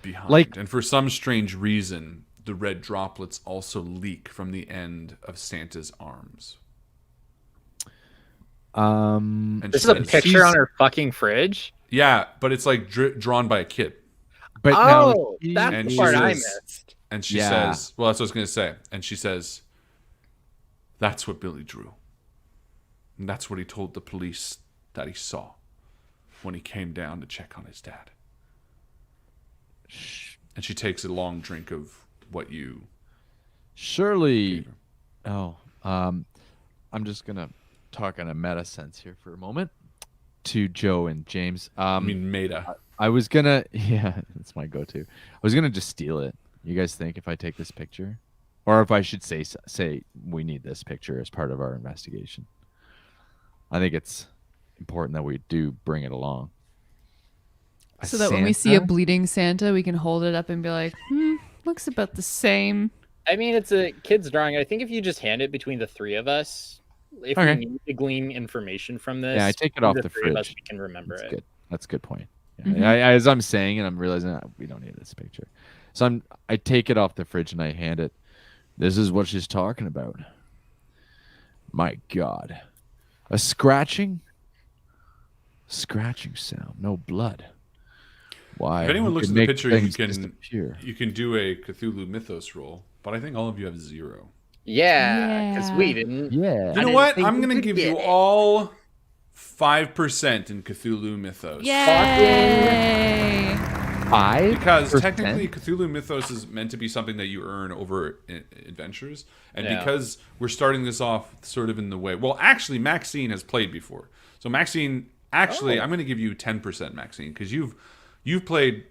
behind. Like- and for some strange reason, the red droplets also leak from the end of Santa's arms. And This she is a says- picture on her fucking fridge. Yeah, but it's like drawn by a kid. But Oh, now that's and the she part I says- missed. And she Yeah. says, well, that's what I was going to say. And she says, that's what Billy drew. And that's what he told the police that he saw when he came down to check on his dad. And she takes a long drink of what you surely. gave her. Oh, I'm just gonna talk in a meta sense here for a moment to Joe and James. I mean, Maida. I was gonna, yeah, that's my go-to. I was gonna just steal it. You guys think if I take this picture, or if I should say we need this picture as part of our investigation? I think it's important that we do bring it along. So that when we see a Santa? bleeding Santa, we can hold it up and be like, looks about the same. I mean, it's a kid's drawing. I think if you just hand it between the three of us, if Okay. we need to glean information from this, Yeah, I take it off the three of us, fridge. we can remember That's it. good. That's a good point. Yeah, Mhm. as I'm saying it, I'm realizing we don't need this picture. So I take it off the fridge and I hand it. This is what she's talking about. My God, a scratching sound, no blood. Why? If anyone Who looks could at the make picture, you things can disappear? do a Cthulhu Mythos roll. But I think all of you have 0. Yeah, because we Yeah. didn't. Yeah. You know didn't what? think I'm we going to could give get you it. all 5% in Cthulhu Mythos. Yay! 5%? Because technically, Cthulhu Mythos is meant to be something that you earn over adventures. And Yeah. because we're starting this off sort of in the way... Well, actually, Maxine has played before. So Maxine... Actually, I'm going to give you 10%, Maxine, because you've played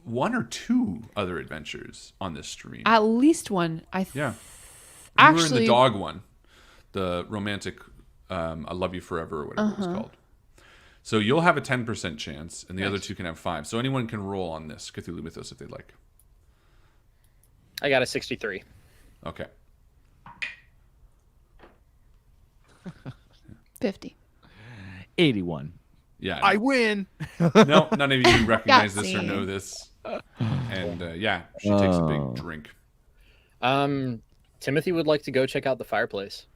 1 or 2 other adventures on this stream. At least one. Yeah. You were in Actually, the dog one. The romantic I Love You Forever or whatever it was called. So you'll have a 10% chance, and the other 2 can have 5. So anyone can roll on this Cthulhu Mythos if they'd like. I got a 63. Okay. 50. 81. Yeah. I win. No, none of you recognize this or Yahtzee. know this. And she takes a big drink. Timothy would like to go check out the fireplace.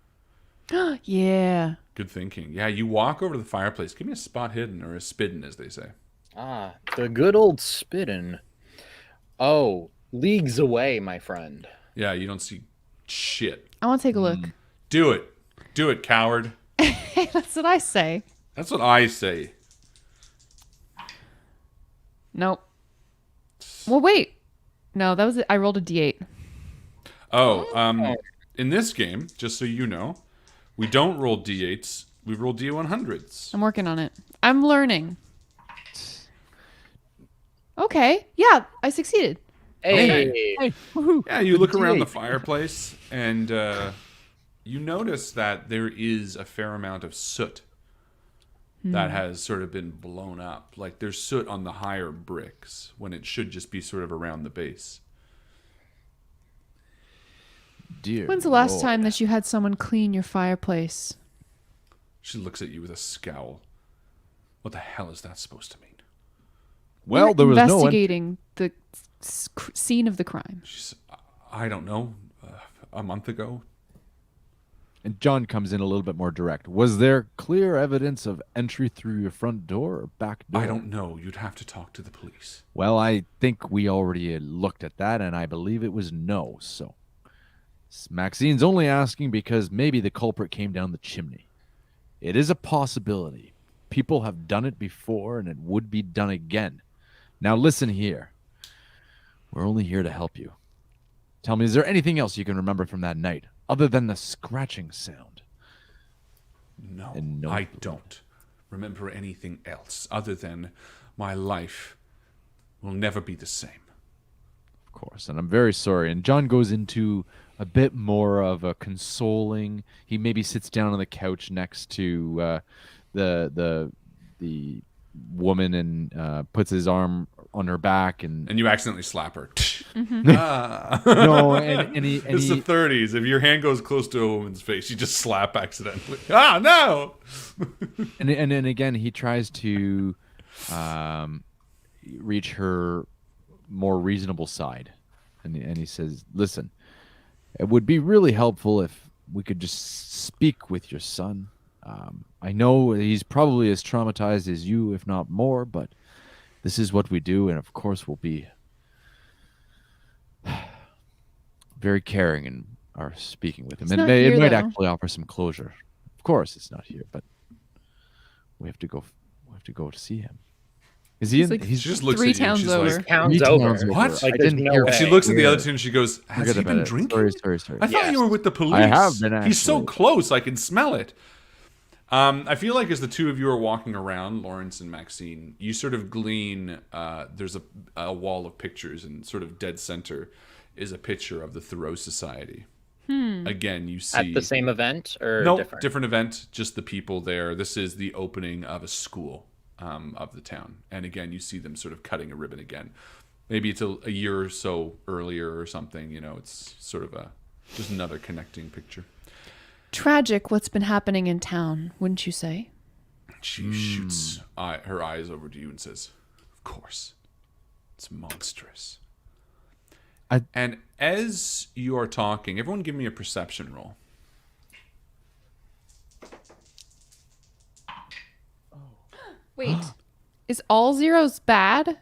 Yeah. Good thinking. Yeah, you walk over to the fireplace. Give me a spot hidden or a spidden, as they say. Ah, the good old spittin'. Oh, leagues away, my friend. Yeah, you don't see shit. I want to take a look. Do it. Do it, coward. That's what I say. That's what I say. Nope. Well, wait. No, that was it. I rolled a d8. In this game, just so you know, we don't roll d8s. We roll d100s. I'm working on it. I'm learning. Okay. Yeah, I succeeded. Hey. Yeah, you look around the fireplace and you notice that there is a fair amount of soot that has sort of been blown up. Like there's soot on the higher bricks when it should just be sort of around the base. Dear When's the last Lord. time that you had someone clean your fireplace? She looks at you with a scowl. What the hell is that supposed to mean? Well, We're there was no one. investigating the scene of the crime. She's, I don't know, a month ago. And John comes in a little bit more direct. Was there clear evidence of entry through your front door or back door? I don't know. You'd have to talk to the police. Well, I think we already had looked at that, and I believe it was no. So Maxine's only asking because maybe the culprit came down the chimney. It is a possibility. People have done it before, and it would be done again. Now listen here. We're only here to help you. Tell me, is there anything else you can remember from that night, other than the scratching sound? No, And no I clue. don't remember anything else other than my life will never be the same. Of course, and I'm very sorry. And John goes into a bit more of a consoling. He maybe sits down on the couch next to the woman and puts his arm on her back and And you accidentally slap her. no, and he It's the 30s. If your hand goes close to a woman's face, you just slap accidentally. Ah, no! and then again he tries to reach her more reasonable side, and he says, "Listen, it would be really helpful if we could just speak with your son. I know he's probably as traumatized as you, if not more, but this is what we do, and of course we'll be very caring in our speaking with him. It's And not it here, might though. actually offer some closure. Of course, it's not here, but we have to go. We have to go to see him. Is he He's in? like He's She just looks Three at you. and towns she's over. like, Towns three over. towns over. What? I Like, didn't there's no hear way. that. She looks at the Yeah. other two and she goes, has Forget he about been it. drinking? Sorry. I thought Yes. you were with the police. I have been, He's so actually. close, I can smell it. I feel like as the two of you are walking around, Lawrence and Maxine, you sort of glean, there's a wall of pictures, and sort of dead center is a picture of the Thoreau Society. Again, you see... At the same event or No, different? different event, just the people there. This is the opening of a school of the town. And again, you see them sort of cutting a ribbon again. Maybe it's a year or so earlier or something, you know, it's sort of just another connecting picture. Tragic what's been happening in town, wouldn't you say? She shoots her eyes over to you and says, of course, it's monstrous. And as you are talking, everyone give me a perception roll. Wait. Is all zeros bad?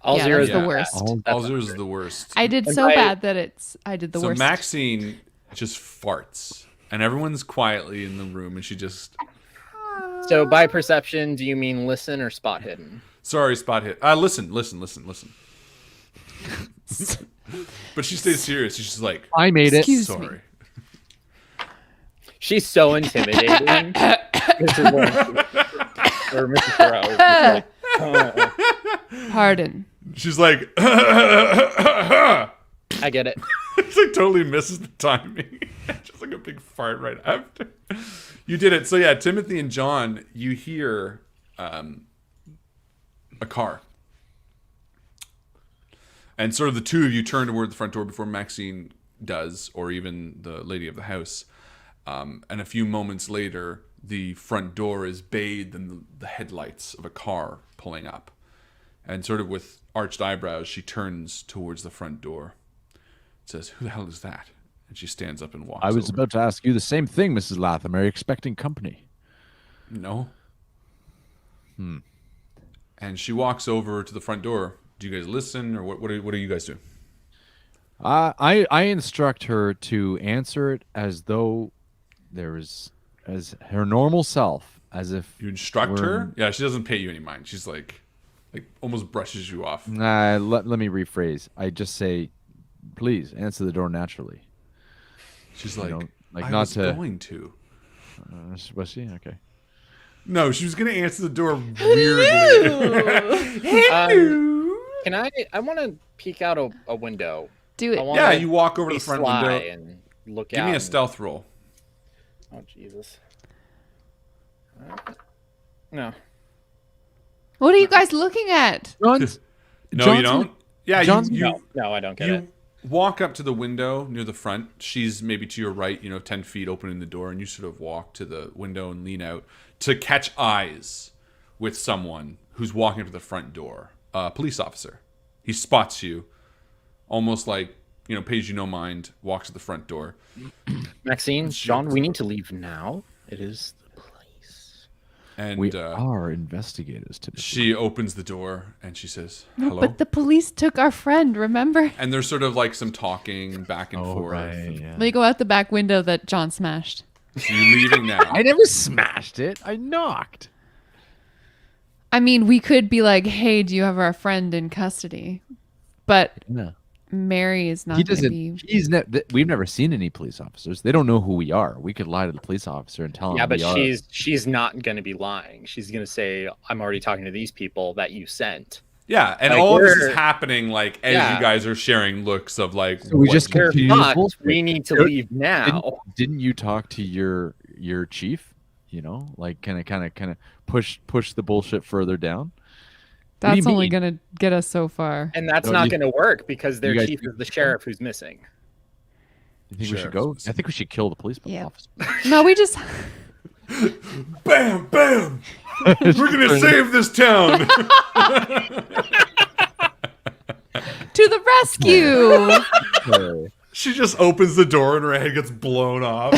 All Yeah, zeros that's the are worst. bad. All- All zeros is the worst. I did And so by- bad that I did the So worst. Maxine just farts. And everyone's quietly in the room and she just... So by perception, do you mean listen or spot hidden? Sorry, spot hit. Listen. But she stays serious. She's just like, I made it. Excuse me. sorry. She's so intimidating. Mrs. Lawrence, or Mrs. Thoreau. is just like, Pardon. She's like, I get it. it's like totally misses the timing. Just like a big fart right after. You did it. So yeah, Timothy and John, you hear a car. And sort of the two of you turn toward the front door before Maxine does, or even the lady of the house. And a few moments later, the front door is bathed in the headlights of a car pulling up. And sort of with arched eyebrows, she turns towards the front door. Says, "Who the hell is that?" And she stands up and walks I was over. about to ask you the same thing, Mrs. Latham. Are you expecting company? No. And she walks over to the front door. Do you guys listen, or what are you guys doing? I instruct her to answer it as though as her normal self, as if You instruct her? Yeah, she doesn't pay you any mind. She's like almost brushes you off. Let me rephrase. I just say, please answer the door naturally. She's like, like I not was to. going to. Was she okay? No, she was going to answer the door weirdly. Can I want to peek out a window. Do it. wanna Yeah, you walk over to be the front sly window. and look Give out. me a and- stealth roll. Oh Jesus. No. What are you guys looking at? John's, No, John's- you don't? Yeah, John's- No, I don't get you it. walk up to the window near the front. She's maybe to your right, 10 feet opening the door, and you sort of walk to the window and lean out to catch eyes with someone who's walking up to the front door. A police officer. He spots you, almost like, pays you no mind, walks to the front door. Maxine, John, we need to leave now. It is the police. And we are investigators typically. she opens the door and she says, No, "Hello?" but the police took our friend, remember? And there's sort of like some talking back and forth. Right, yeah. They go out the back window that John smashed. So you're leaving now. I never smashed it. I knocked. I mean, we could be like, hey, do you have our friend in custody? But No. Mary is not He going to doesn't. be. We've never seen any police officers. They don't know who we are. We could lie to the police officer and tell him. Yeah, but we are. she's not going to be lying. She's going to say, "I'm already talking to these people that you sent." Yeah, and Like, all of this we're- is happening as Yeah. you guys are sharing looks of like. So we what just you- We're continue to fucked. bullshit. We need to You're- leave now. Didn't you talk to your chief? Like kind of push the bullshit further down. What do you That's only mean? going to get us so far. And that's No, not you- going to work because their you guys chief think is the so? sheriff who's missing. You think we should Sure. go? I think we should kill the police Yeah. officer. No, we just. Bam, bam! We're gonna save this town. To the rescue! She just opens the door and her head gets blown off.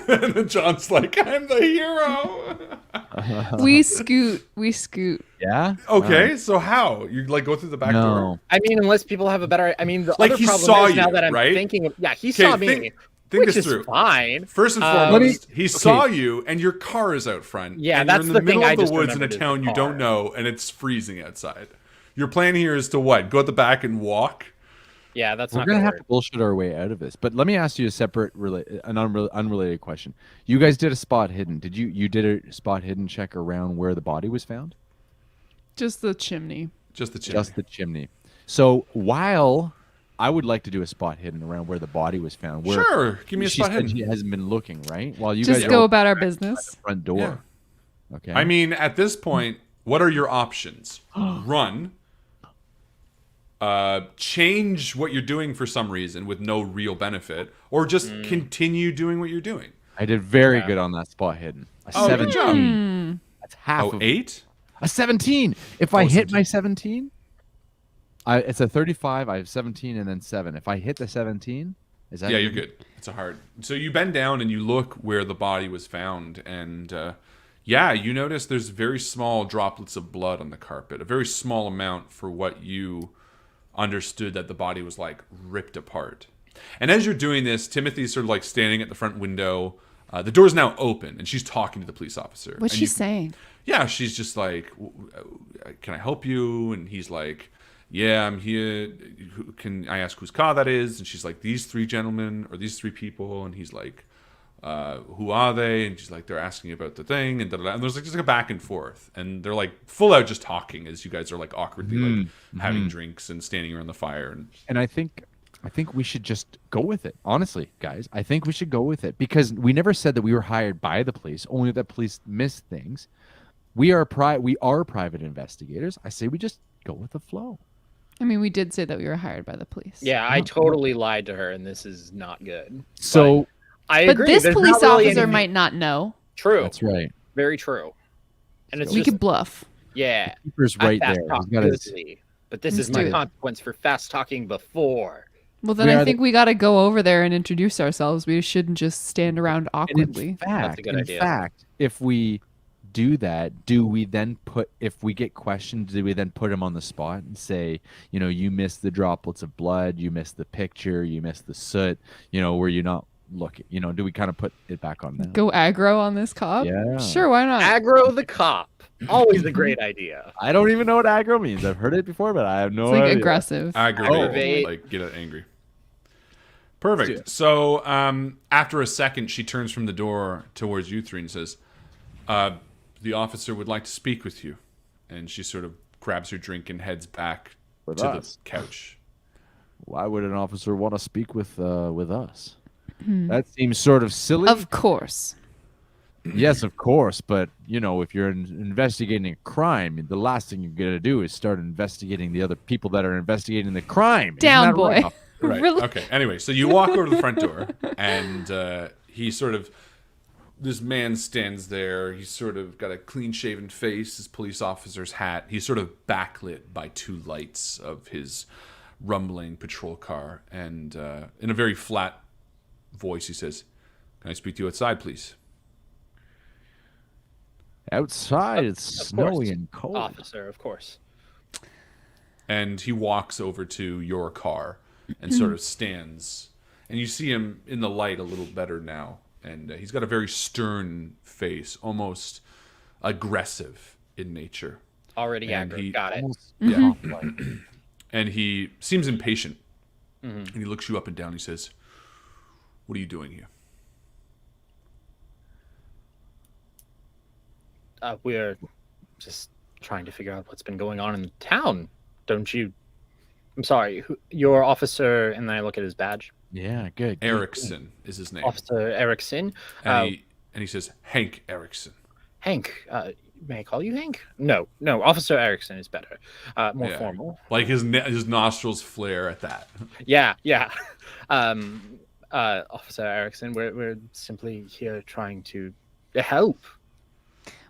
And then John's like, "I'm the hero." We scoot. Yeah. Okay, so how you go through the back door? No. I mean, unless people have a better. I mean, the Like, other he problem saw is now you, that I'm right? thinking. Yeah, he Okay, saw me, think which this is through. fine. First and Let foremost, me- he saw you, and your car is out front. Yeah, and that's you're in the the thing middle I of the just woods in a remembered is the town you car. don't know, and it's freezing outside. Your plan here is to what? Go at the back and walk. Yeah, that's We're not gonna going to have work. to bullshit our way out of this. But let me ask you a separate, unrelated question. You guys did a spot hidden. Did you did a spot hidden check around where the body was found? Just the chimney. Just the chimney. Just the chimney. So while I would like to do a spot hidden around where the body was found, where Sure, give me a she spot said hidden. she hasn't been looking, right? While you Just guys go are about our at the business. front door. Okay. I mean, at this point, what are your options? Run. Change what you're doing for some reason with no real benefit, or just continue doing what you're doing. I did very good on that spot hidden. A Oh, good 17. That's half Oh, of 8? a 17. If I Oh, hit my 17, it's a 35. I have 17 and then 7. If I hit the 17, is that Yeah, you're good. It's a hard. So you bend down and you look where the body was found, and you notice there's very small droplets of blood on the carpet, a very small amount for what you understood that the body was ripped apart. And as you're doing this, Timothy's sort of standing at the front window. The door's now open, and she's talking to the police officer. What's And she saying? Yeah, she's just like, "Can I help you?" And he's like, "Yeah, I'm here. Can I ask whose car that is?" And she's like, "These 3 gentlemen or these 3 people." And he's like, "Who are they?" And she's like, "They're asking about the thing." And, and there's just a back and forth, and they're full out just talking as you guys are awkwardly having drinks and standing around the fire. And I think we should just go with it. Honestly, guys, I think we should go with it because we never said that we were hired by the police, only that police miss things. We are private investigators. I say we just go with the flow. I mean, we did say that we were hired by the police. Yeah, I totally lied to her, and this is not good. So I But agree. this There's police not really officer anything- might not know. True. That's right. Very true. And it's We just, could bluff. yeah. Keeper's I right fast there. talk He's got his, Guthrie, but this Let's is my do it. consequence for fast talking before. Well, then We I are think we got to go over there and introduce ourselves. We shouldn't just stand around and awkwardly. That's a good idea. in fact, if we do that, do we then if we get questioned, do we then put him on the spot and say, you missed the droplets of blood, you missed the picture, you missed the soot, were you not looking? Do we kind of put it back on them? Go aggro on this cop? Yeah. Sure, why not? Aggro the cop. Always a great idea. I don't even know what aggro means. I've heard it before, but I have no It's like idea. aggressive. Aggravate, like get it angry. Perfect. So after a second, she turns from the door towards you three and says, the officer would like to speak with you. And she sort of grabs her drink and heads back With to us? the couch. Why would an officer want to speak with us? That seems sort of silly. Of course. Yes, of course, but if you're investigating a crime, the last thing you're gonna do is start investigating the other people that are investigating the crime. Isn't Down, that boy. right? Right. Really? Okay. Anyway, so you walk over to the front door, and this man stands there. He's sort of got a clean-shaven face, his police officer's hat. He's sort of backlit by two lights of his rumbling patrol car. And in a very flat voice, he says, "Can I speak to you outside, please?" Outside, it's Of snowy course. and cold. Officer, of course. And he walks over to your car and sort of stands. And you see him in the light a little better now. And he's got a very stern face, almost aggressive in nature. Already And aggro. he Got it. Almost Yeah. cop-like. And he seems impatient. And he looks you up and down. He says, "What are you doing here?" We're just trying to figure out what's been going on in the town. Don't you? I'm sorry. Your officer, and then I look at his badge. Yeah, good. Erickson is his name. Officer Erickson. And he says, "Hank Erickson." Hank. May I call you Hank? No. Officer Erickson is better. More Yeah. formal. Like his nostrils flare at that. Yeah. Officer Erickson, we're simply here trying to help.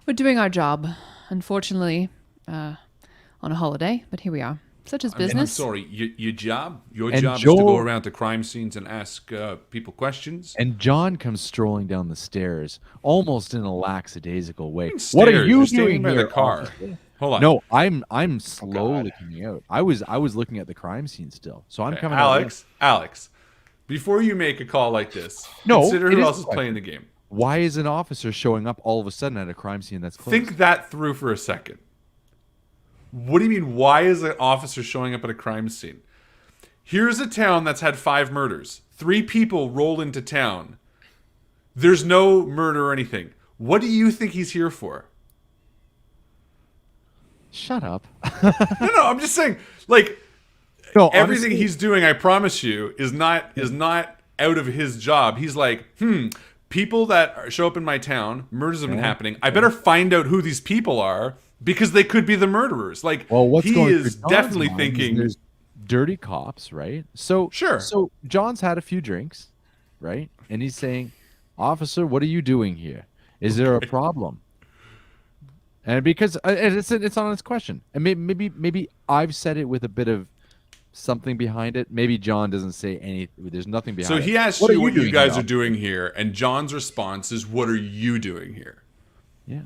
We're doing our job. Unfortunately, on a holiday, but here we are. Such is I'm business. sorry, your job? Your And job is to go Joel- around to crime scenes and ask people questions? And John comes strolling down the stairs, almost in a lackadaisical way. Stairs, What are you you're standing doing by here, the car? officer? Hold on. No, I'm slowly coming out. I was looking at the crime scene still, so I'm coming out. Alex, before you make a call like this, No, consider it who is else is a playing the game. Why is an officer showing up all of a sudden at a crime scene that's closed? Think that through for a second. What do you mean, why is an officer showing up at a crime scene? Here's a town that's had 5 murders. 3 people roll into town. There's no murder or anything. What do you think he's here for? Shut up. No, I'm just saying, like, No, everything honestly- he's doing, I promise you, is not out of his job. He's like, people that show up in my town, murders have been happening. I better find out who these people are because they could be the murderers. Like, Well, what's he going is through John's definitely mind is thinking, there's dirty cops, right? So Sure. So John's had a few drinks, right? And he's saying, "Officer, what are you doing here? Is there a problem?" And because it's on his question, and maybe I've said it with a bit of something behind it. Maybe John doesn't say any. There's nothing behind it. so he asks What are you what you doing guys here, are doing here, and John's response is, "What are you doing here?" Yeah.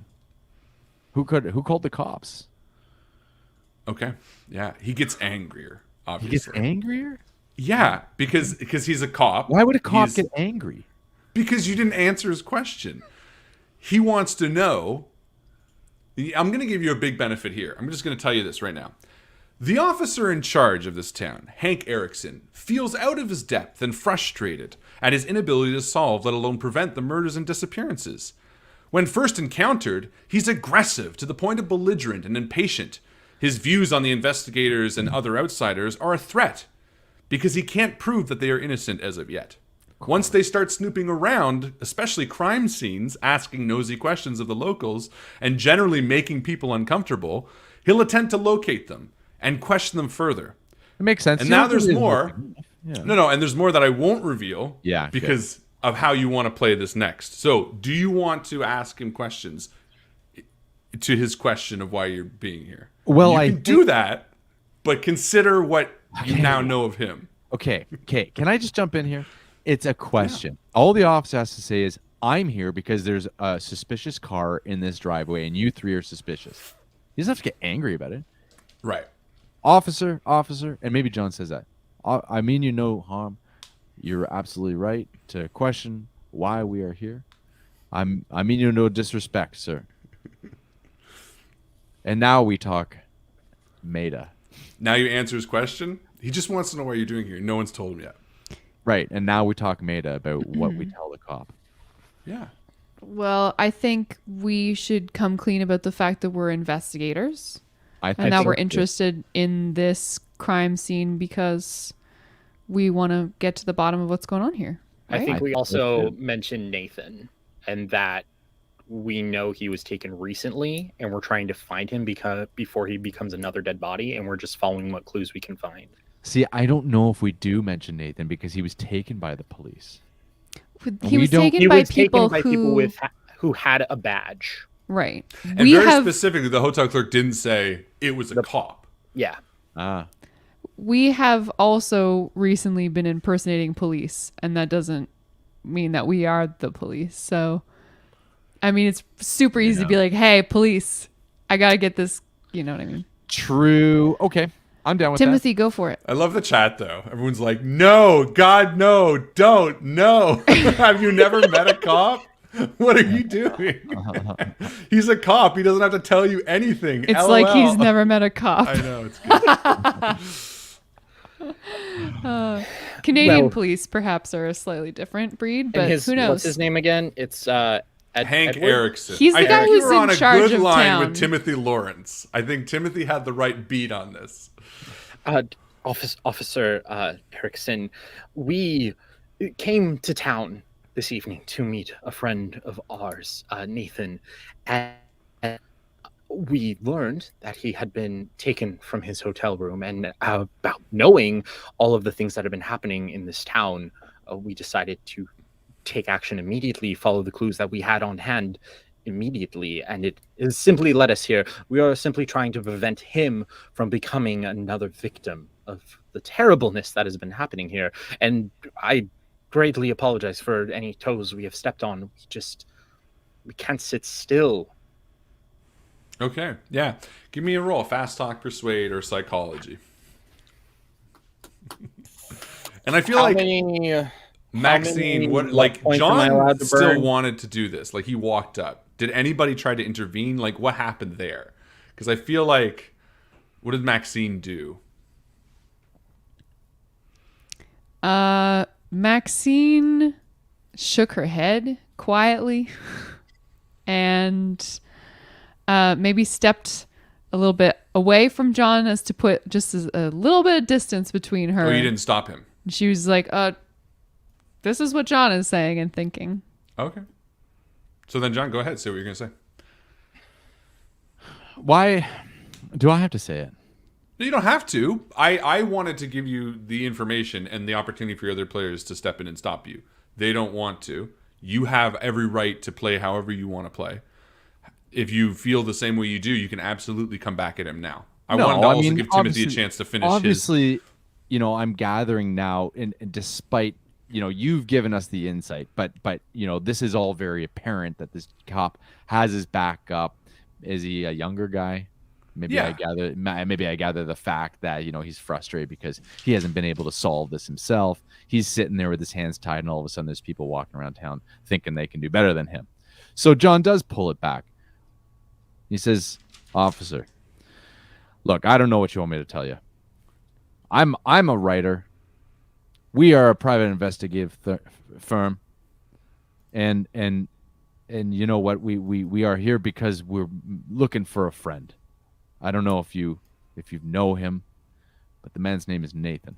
Who called the cops? Okay, yeah, he gets angrier. He Obviously, gets angrier. yeah, because he's a cop. Why would a cop He's- get angry? Because you didn't answer his question. He wants to know. I'm going to give you a big benefit here. I'm just going to tell you this right now. The officer in charge of this town, Hank Erickson, feels out of his depth and frustrated at his inability to solve, let alone prevent, the murders and disappearances. When first encountered, he's aggressive to the point of belligerent and impatient. His views on the investigators and other outsiders are a threat because he can't prove that they are innocent as of yet. Once they start snooping around, especially crime scenes, asking nosy questions of the locals, and generally making people uncomfortable, he'll attempt to locate them and question them further. It makes sense. And You now don't there's really- more. Yeah. No, and there's more that I won't reveal. Yeah, okay. Because of how you want to play this next. So, do you want to ask him questions to his question of why you're being here? Well, you can do that, but consider what you now know of him. Okay. Can I just jump in here? It's a question. Yeah. All the officer has to say is, I'm here because there's a suspicious car in this driveway and you three are suspicious. He doesn't have to get angry about it. Right. Officer, and maybe John says that. I mean you no harm. You're absolutely right to question why we are here. I mean you no disrespect, sir. And now we talk Maida. Now you answer his question? He just wants to know what you're doing here. No one's told him yet. Right, and now we talk Maida about what we tell the cop. Yeah. Well, I think we should come clean about the fact that we're investigators. And that we're interested in this crime scene because we want to get to the bottom of what's going on here. Right? I think we also mentioned Nathan and that we know he was taken recently and we're trying to find him before he becomes another dead body, and we're just following what clues we can find. See, I don't know if we do mention Nathan because he was taken by the police. He was taken by people who had a badge. Right. And very specifically, the hotel clerk didn't say it was a cop. Yeah. We have also recently been impersonating police, and that doesn't mean that we are the police. So, I mean, it's super easy to be like, hey, police, I got to get this. You know what I mean? True. Okay. I'm down with that. Timothy, go for it. I love the chat, though. Everyone's like, no, God, no, don't, no. Have you never met a cop? What are you doing? He's a cop. He doesn't have to tell you anything. It's LOL. like he's never met a cop. I know. It's good. Canadian police perhaps are a slightly different breed, but who knows? What's his name again? It's Hank Edward? Erickson. He's the guy who's in charge of town. You're on a good line with Timothy Lawrence. I think Timothy had the right beat on this. Officer Erickson, we came to town this evening to meet a friend of ours, Nathan, and we learned that he had been taken from his hotel room, and about knowing all of the things that have been happening in this town, we decided to take action immediately, follow the clues that we had on hand immediately, and it has simply led us here. We are simply trying to prevent him from becoming another victim of the terribleness that has been happening here, and I greatly apologize for any toes we have stepped on. We can't sit still. Okay, yeah. Give me a roll. Fast talk, persuade, or psychology. And I feel Maxine, John still wanted to do this. Like, he walked up. Did anybody try to intervene? Like, what happened there? Because I feel like, what did Maxine do? Maxine shook her head quietly and maybe stepped a little bit away from John as to put just a little bit of distance between her. Oh, you didn't stop him? She was like, this is what John is saying and thinking. Okay. So then, John, go ahead. Say what you're going to say. Why do I have to say it? You don't have to. I wanted to give you the information and the opportunity for your other players to step in and stop you. They don't want to. You have every right to play however you want to play. If you feel the same way you do, you can absolutely come back at him now. I wanted to also give Timothy a chance to finish obviously, I'm gathering now, and despite, you've given us the insight, but this is all very apparent that this cop has his back up. Is he a younger guy? Maybe I gather the fact that he's frustrated because he hasn't been able to solve this himself. He's sitting there with his hands tied, and all of a sudden there's people walking around town thinking they can do better than him. So John does pull it back. He says, "Officer, look, I don't know what you want me to tell you. I'm a writer. We are a private investigative firm, and you know what? We are here because we're looking for a friend. I don't know if you know him, but the man's name is Nathan,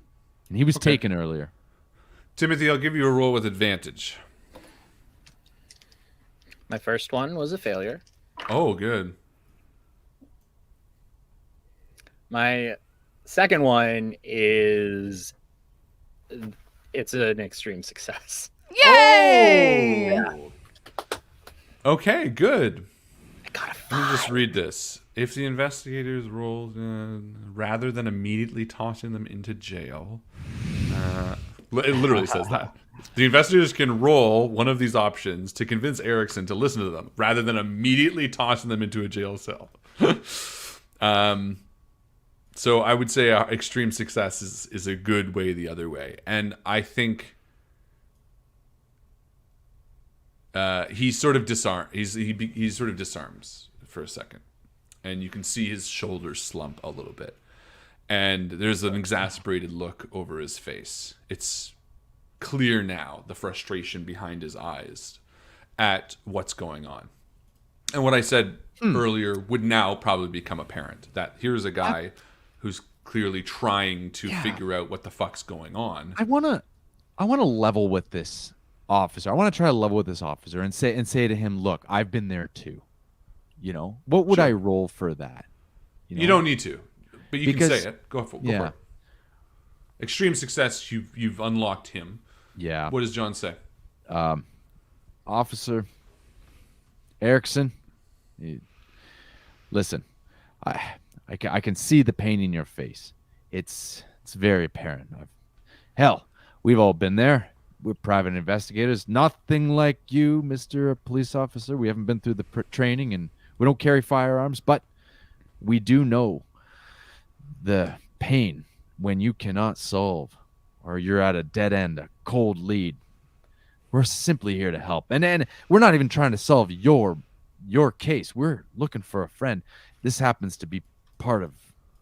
and he was taken earlier." Timothy, I'll give you a roll with advantage. My first one was a failure. Oh, good. My second one it's an extreme success. Yay! Okay, good. Let me just read this. If the investigators rolled, rather than immediately tossing them into jail, it literally says that. The investigators can roll one of these options to convince Erickson to listen to them, rather than immediately tossing them into a jail cell. So I would say extreme success is a good way the other way. And I think he sort of he sort of disarms for a second. And you can see his shoulders slump a little bit. And there's an exasperated look over his face. It's clear now, the frustration behind his eyes at what's going on. And what I said earlier would now probably become apparent. That here's a guy who's clearly trying to figure out what the fuck's going on. I wanna level with this officer. I want to try to level with this officer and say to him, look, I've been there too. You know, what would I roll for that? You don't need to, but you can say it. Go for it. Extreme success. You've unlocked him. Yeah. What does John say? Officer Erickson, listen, I can see the pain in your face. It's very apparent. Hell, we've all been there. We're private investigators. Nothing like you, Mr. Police Officer. We haven't been through the training, and we don't carry firearms, but we do know the pain when you cannot solve or you're at a dead end, a cold lead. We're simply here to help. And we're not even trying to solve your case. We're looking for a friend. This happens to be part of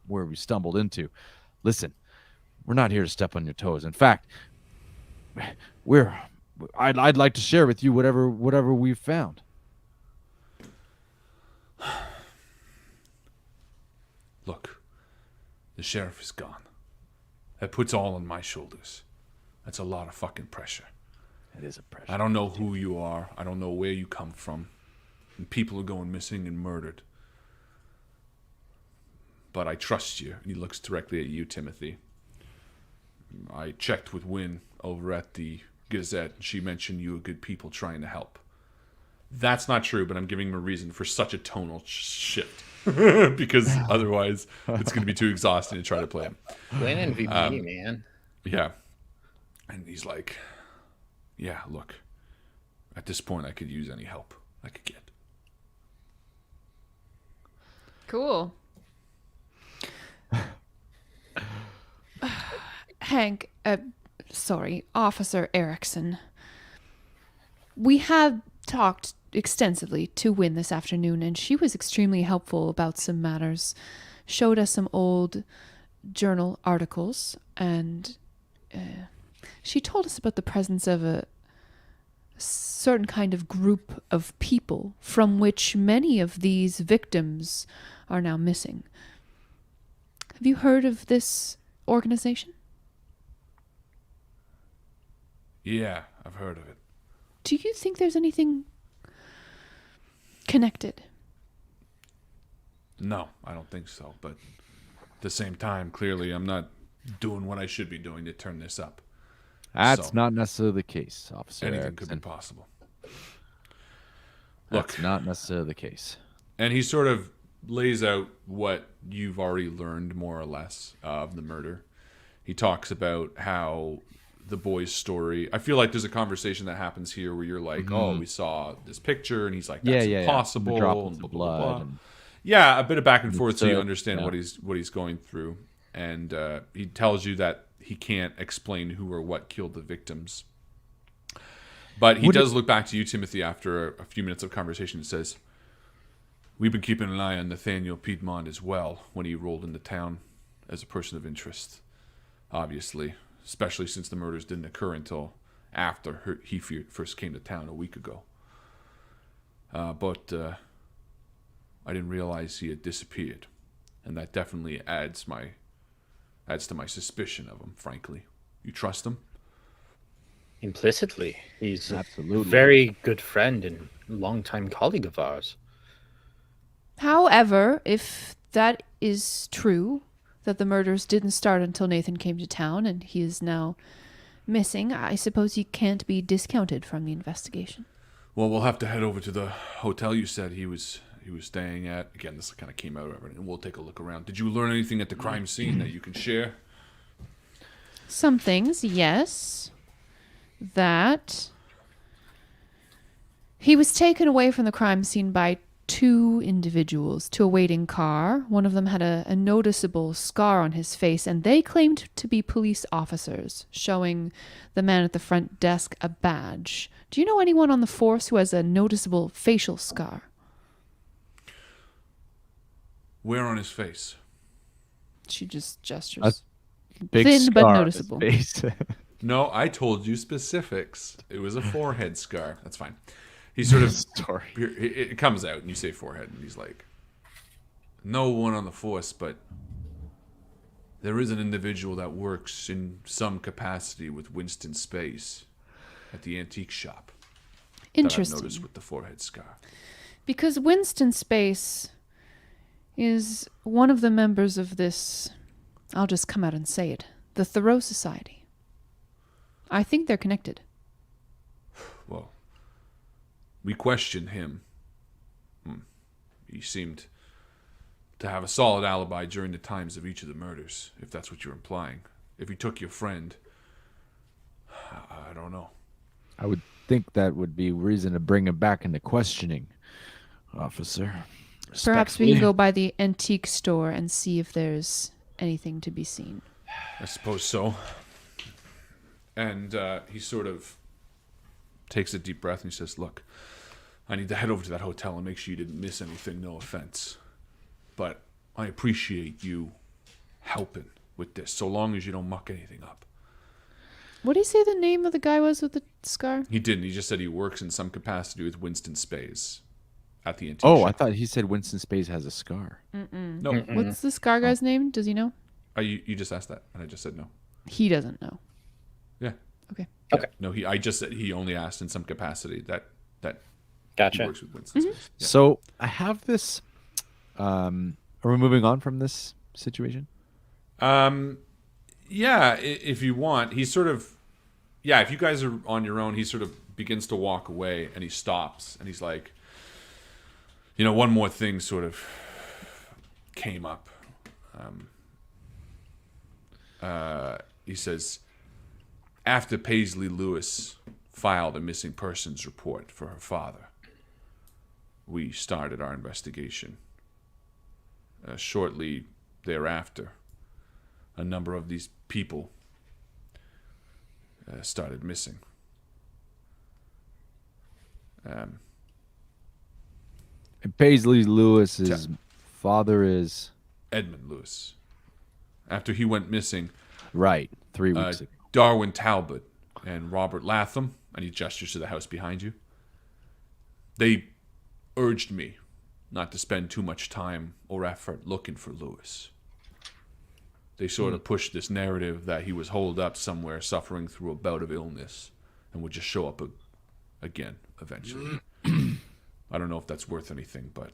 where we stumbled into. Listen, we're not here to step on your toes. In fact, I'd like to share with you whatever we've found. Look, the sheriff is gone. That puts all on my shoulders. That's a lot of fucking pressure. It is a pressure. I don't know who you are. I don't know where you come from. And people are going missing and murdered. But I trust you. And he looks directly at you, Timothy. I checked with Wynn over at the Gazette. And she mentioned you were good people trying to help. That's not true, but I'm giving him a reason for such a tonal shift. Because otherwise it's going to be too exhausting to try to play him. Win MVP, man. Yeah. And he's like, yeah, look, at this point I could use any help I could get. Cool. Hank, Officer Erickson. We have talked extensively to Wynn this afternoon, and she was extremely helpful about some matters. Showed us some old journal articles, and she told us about the presence of a certain kind of group of people from which many of these victims are now missing. Have you heard of this organization? Yeah, I've heard of it. Do you think there's anything connected? No, I don't think so. But at the same time, clearly I'm not doing what I should be doing to turn this up. That's not necessarily the case, Officer Anything Erickson. could be possible. That's not necessarily the case. And he sort of lays out what you've already learned, more or less, of the murder. He talks about how the boy's story. I feel like there's a conversation that happens here where you're like, "Oh, we saw this picture," and he's like, "That's impossible." The droplets and of blah, blah, blood. blah. And Yeah, a bit of back and forth, so you understand yeah. what he's going through, and he tells you that he can't explain who or what killed the victims. But he does look back to you, Timothy, after a few minutes of conversation and says, "We've been keeping an eye on Nathaniel Piedmont as well when he rolled into town as a person of interest, obviously, especially since the murders didn't occur until after he first came to town a week ago. But I didn't realize he had disappeared, and that definitely adds to my suspicion of him, frankly. You trust him?" Implicitly, he's Absolutely. a very good friend and longtime colleague of ours. However, if that is true, that the murders didn't start until Nathan came to town and he is now missing, I suppose he can't be discounted from the investigation. Well, we'll have to head over to the hotel you said he was staying at. Again, this kind of came out of it, and we'll take a look around. Did you learn anything at the crime scene that you can share? Some things, yes. That he was taken away from the crime scene by 2 individuals to a waiting car. One of them had a noticeable scar on his face, and they claimed to be police officers, showing the man at the front desk a badge. Do you know anyone on the force who has a noticeable facial scar? Where on his face? She just gestures. Big Thin but scar on noticeable. his face. No, I told you specifics. It was a forehead scar. That's fine. He sort of Story. it comes out, and you say forehead, and he's like, "No one on the force, but there is an individual that works in some capacity with Winston Space at the antique shop." Interesting. That I've noticed with the forehead scar. Because Winston Space is one of the members of this, I'll just come out and say it, the Thoreau Society. I think they're connected. Well, we questioned him. He seemed to have a solid alibi during the times of each of the murders, if that's what you're implying. If he took your friend, I don't know. I would think that would be reason to bring him back into questioning, officer. Perhaps we can go by the antique store and see if there's anything to be seen. I suppose so. And he sort of takes a deep breath and he says, "Look, I need to head over to that hotel and make sure you didn't miss anything, no offense. But I appreciate you helping with this, so long as you don't muck anything up." What did he say the name of the guy was with the scar? He didn't. He just said he works in some capacity with Winston Space at the antique Oh, shop. I thought he said Winston Space has a scar. No. What's the scar guy's name? Does he know? You just asked that, and I just said no. He doesn't know. Yeah. Okay. Okay. No, I just said he only asked in some capacity that he Gotcha. works with Winston Space. Yeah. So I have this. Are we moving on from this situation? Yeah, if you want. He sort of, yeah, if you guys are on your own, he sort of begins to walk away, and he stops, and he's like, one more thing sort of came up. He says, after Paisley Lewis filed a missing persons report for her father, we started our investigation. Shortly thereafter, a number of these people started missing. And Paisley Lewis's father is Edmund Lewis. After he went missing, right 3 weeks ago. Darwin Talbot and Robert Latham, and he gestures to the house behind you, they urged me not to spend too much time or effort looking for Lewis. They sort of pushed this narrative that he was holed up somewhere suffering through a bout of illness and would just show up again eventually. I don't know if that's worth anything, but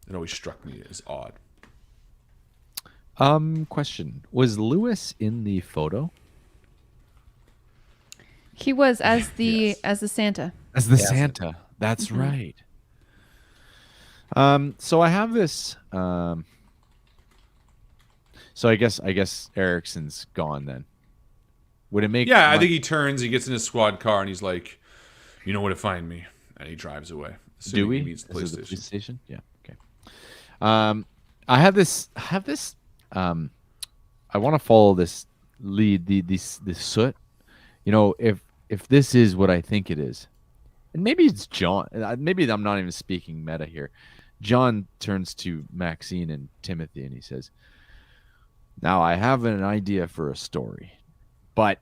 it always struck me as odd. Question. Was Lewis in the photo? He was as the Yes. as the Santa. As the Santa. That's right. So I have this. So I guess Erickson's gone then. Would it make? Yeah, I think he turns, he gets in his squad car, and he's like, "You know where to find me," and he drives away. Do we? He meets the Is it police the station. police station? Yeah. Okay. I have this. I want to follow this lead. This soot. If this is what I think it is, and maybe it's John. Maybe I'm not even speaking meta here. John turns to Maxine and Timothy and he says, "Now I have an idea for a story, but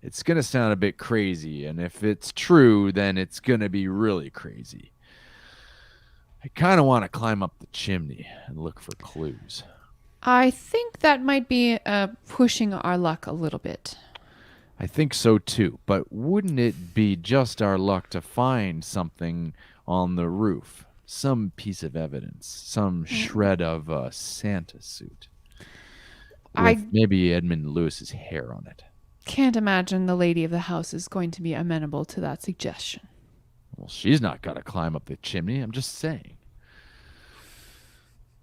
it's going to sound a bit crazy. And if it's true, then it's going to be really crazy. I kind of want to climb up the chimney and look for clues." I think that might be pushing our luck a little bit. I think so too, but wouldn't it be just our luck to find something on the roof? Some piece of evidence, some shred of a Santa suit. I maybe Edmund Lewis's hair on it. can't imagine the lady of the house is going to be amenable to that suggestion. Well, she's not got to climb up the chimney. I'm just saying.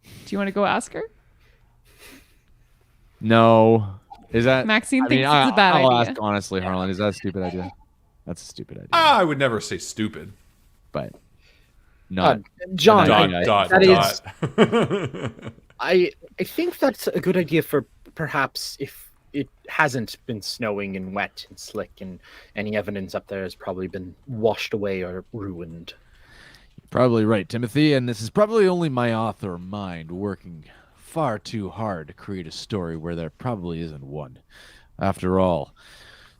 Do you want to go ask her? No. Is that... Maxine thinks it's a bad I'll idea. ask honestly, Harlan. Is that a stupid idea? That's a stupid idea. I would never say stupid. But not... John, Dot. I think that's a good idea for perhaps if it hasn't been snowing and wet and slick and any evidence up there has probably been washed away or ruined. You're probably right, Timothy, and this is probably only my author mind working far too hard to create a story where there probably isn't one. After all,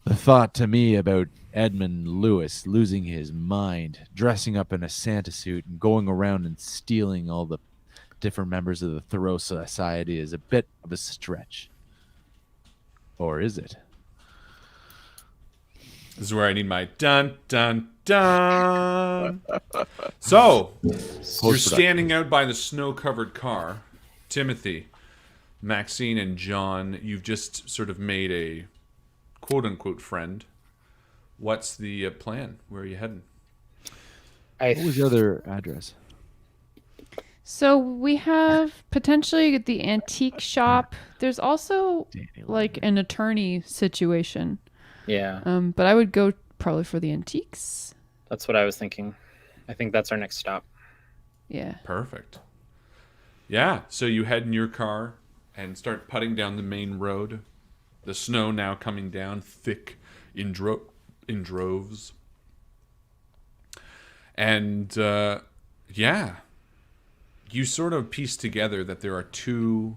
the thought to me about Edmund Lewis losing his mind, dressing up in a Santa suit and going around and stealing all the different members of the Thoreau Society is a bit of a stretch. Or is it? This is where I need my dun dun dun. So, you're standing out by the snow-covered car. Timothy, Maxine, and John, you've just sort of made a quote-unquote friend. What's the plan? Where are you heading? What was the other address? So we have potentially the antique shop. There's also like an attorney situation. Yeah, But I would go probably for the antiques. that's what I was thinking. I think that's our next stop. Yeah. Perfect. Yeah, so you head in your car and start putting down the main road. The snow now coming down thick in droves. And, yeah, you sort of piece together that there are two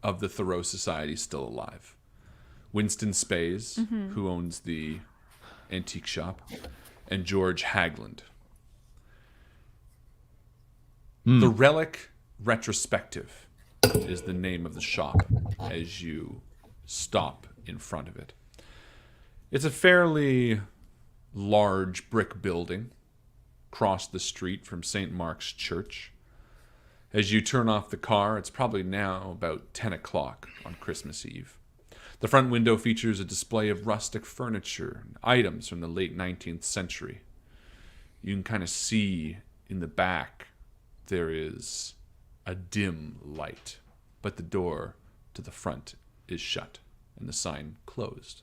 of the Thoreau Society still alive. Winston Spays, who owns the antique shop, and George Hagland. The Relic Retrospective is the name of the shop as you stop in front of it. It's a fairly large brick building across the street from St. Mark's Church. As you turn off the car, it's probably now about 10 o'clock on Christmas Eve. The front window features a display of rustic furniture and items from the late 19th century. You can kind of see in the back there is a dim light, but the door to the front is shut and the sign closed.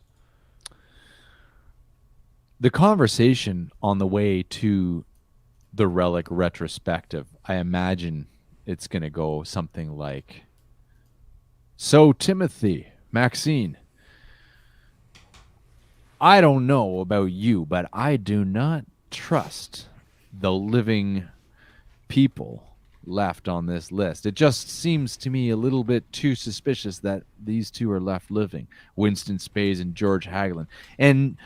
The conversation on the way to the Relic Retrospective, I imagine it's going to go something like, "So, Timothy, Maxine, I don't know about you, but I do not trust the living people left on this list. It just seems to me a little bit too suspicious that these two are left living, Winston Spays and George Hagland. And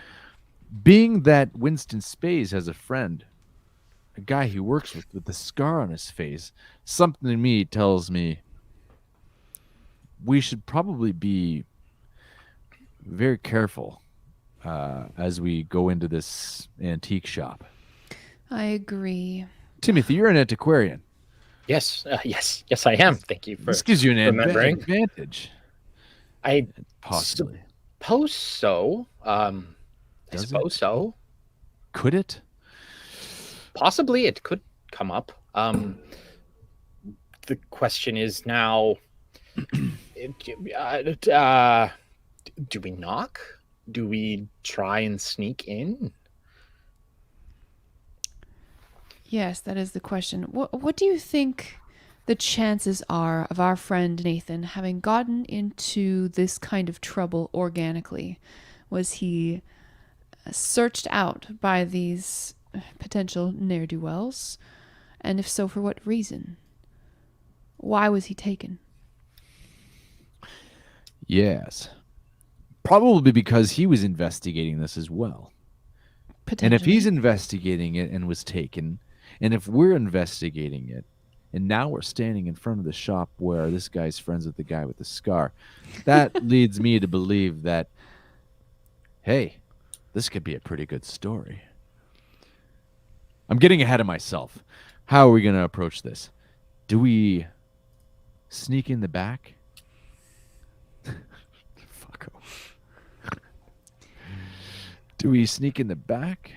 being that Winston Spays has a friend, a guy he works with the scar on his face, something in me tells me we should probably be very careful as we go into this antique shop." I agree. Timothy, you're an antiquarian. Yes, yes, I am. Thank you for This gives you an remembering. advantage. I Possibly. suppose so. I Does suppose it? so. Could it? Possibly it could come up. The question is now, do we knock? Do we try and sneak in? Yes, that is the question. What do you think the chances are of our friend Nathan having gotten into this kind of trouble organically? Was he searched out by these potential ne'er-do-wells? And if so, for what reason? Why was he taken? Yes. Probably because he was investigating this as well. And if he's investigating it and was taken, and if we're investigating it, and now we're standing in front of the shop where this guy's friends with the guy with the scar, that leads me to believe that, hey, this could be a pretty good story. I'm getting ahead of myself. How are we going to approach this? Do we sneak in the back? Do we sneak in the back?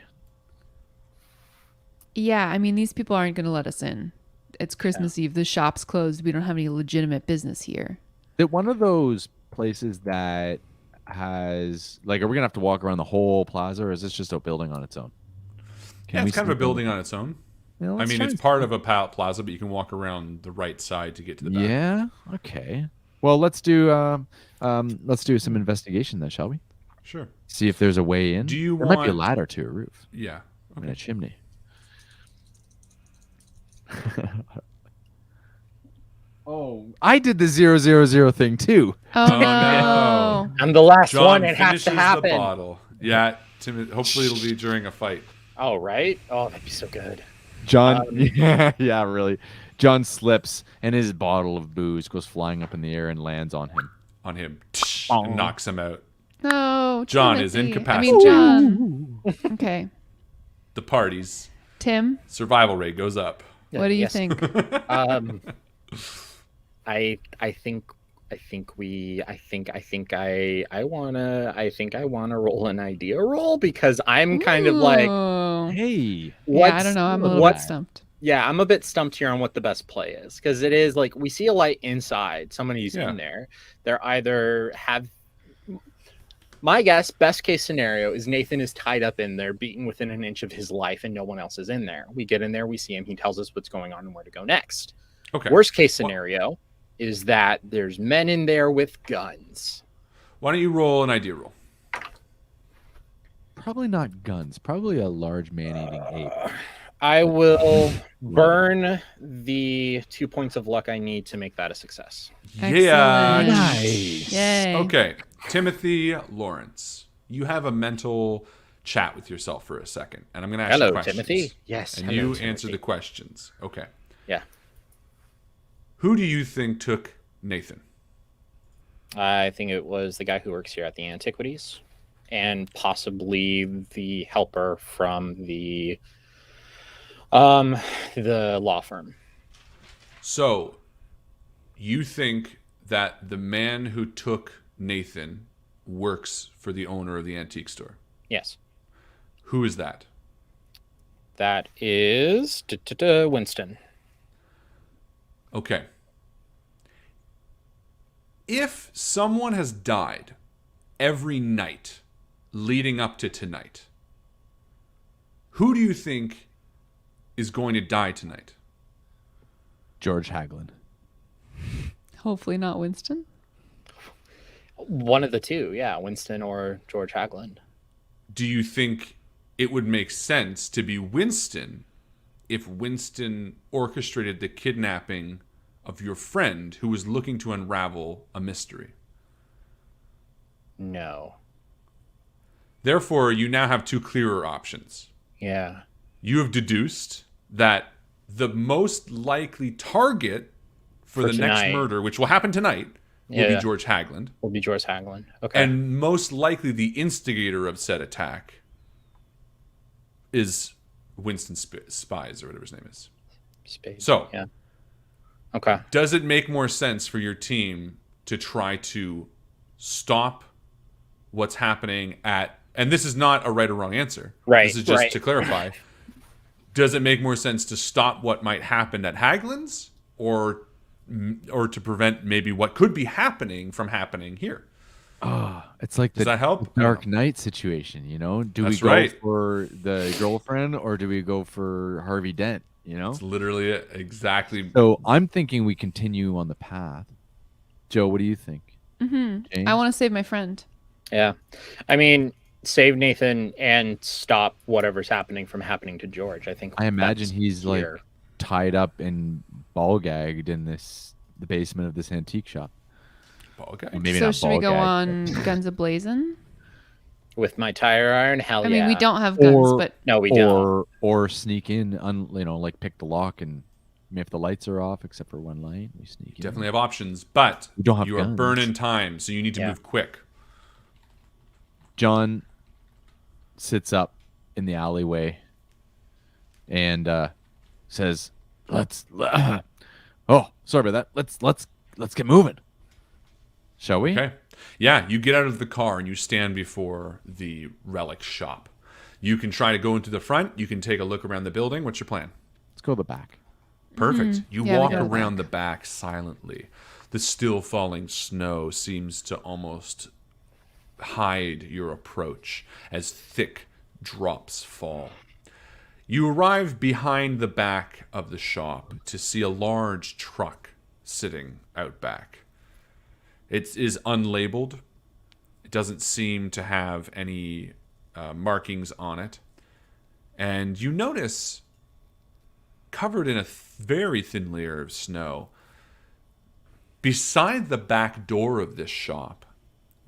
Yeah, I mean, these people aren't going to let us in. It's Christmas Eve. The shop's closed. We don't have any legitimate business here. Is it one of those places that has, like, are we going to have to walk around the whole plaza, or is this just a building on its own? Yeah, it's kind of a sneak building in? on its own. Yeah, I let's mean, try it's and- part of a plaza, but you can walk around the right side to get to the back. Yeah. Okay. Well, let's do some investigation then, shall we? Sure. See if there's a way in. Do you there might be a want- ladder to a roof Yeah. and a chimney. Oh, I did the 000 thing too. Oh, Oh, no. no. I'm the last John one. It has finishes to happen. the bottle. Yeah, Tim. Hopefully, it'll be during a fight. Oh, right? Oh, that'd be so good. John, yeah, really. John slips, and his bottle of booze goes flying up in the air and lands on him. And knocks him out. No, John is Timothy. incapacitated. I mean, John. Okay. The party's Tim, survival rate goes up. what do you Yes. think? I think I wanna roll an idea roll because I'm kind of like, Ooh. Hey, Yeah, I don't know. I'm a little bit what's- stumped. yeah, I'm a bit stumped here on what the best play is because it is like we see a light inside. Somebody's Yeah. in there. They're either have. My guess, best case scenario, is Nathan is tied up in there, beaten within an inch of his life, and no one else is in there. We get in there, we see him, he tells us what's going on and where to go next. Okay. Worst case scenario is that there's men in there with guns. Why don't you roll an idea roll? probably not guns. Probably a large man-eating ape. I will burn the 2 points of luck I need to make that a success. Yeah. Excellent. Nice. Yay. Okay, Timothy Lawrence, you have a mental chat with yourself for a second, and I'm going to ask you Hello, questions. Timothy. Yes. And hello, you Timothy. answer the questions. Okay. Yeah. Who do you think took Nathan? I think it was the guy who works here at the Antiquities, and possibly the helper from the law firm. So, you think that the man who took Nathan works for the owner of the antique store? Yes. Who is that? That is Winston. Okay. If someone has died every night leading up to tonight, who do you think is going to die tonight? George Haglund. Hopefully not Winston. One of the two, yeah, Winston or George Haglund. Do you think it would make sense to be Winston if Winston orchestrated the kidnapping of your friend who was looking to unravel a mystery? No. Therefore, you now have two clearer options. Yeah. You have deduced that the most likely target for the next tonight. murder, which will happen tonight, will Yeah. be George Haglund. Will be George Haglund. Okay. And most likely the instigator of said attack is Winston Spies, or whatever his name is. Spade. So, yeah. Okay. does it make more sense for your team to try to stop what's happening at, and this is not a right or wrong answer. Right, This is just right. to clarify. Does it make more sense to stop what might happen at Haglund's or to prevent maybe what could be happening from happening here? It's like Does that help? Dark Knight situation, you know? Do That's we go right. for the girlfriend or do we go for Harvey Dent, you know? It's literally it. Exactly. So I'm thinking we continue on the path. Joe, what do you think? Mm-hmm. I want to save my friend. Yeah. I mean, save Nathan and stop whatever's happening from happening to George. I think I imagine that's he's here. like tied up and ball gagged in the basement of this antique shop. Okay. Well, maybe So not should we ball go gagged, on Guns A-Blazing? With my tire iron. Hell I mean, yeah. we don't have guns, Or- but No, we don't. or sneak in, like pick the lock and if the lights are off except for one light, we sneak in. Definitely have options, but We don't have you are guns. burning time, so you need to Yeah. move quick. John sits up in the alleyway and says, "Let's." Oh, sorry about that. Let's get moving. Shall we? Okay. Yeah, you get out of the car and you stand before the relic shop. You can try to go into the front. You can take a look around the building. What's your plan? Let's go to the back. Perfect. You Yeah, we walk go around back. the back silently. The still falling snow seems to almost hide your approach as thick drops fall. You arrive behind the back of the shop to see a large truck sitting out back. It is unlabeled. It doesn't seem to have any markings on it. And you notice, covered in a very thin layer of snow, beside the back door of this shop,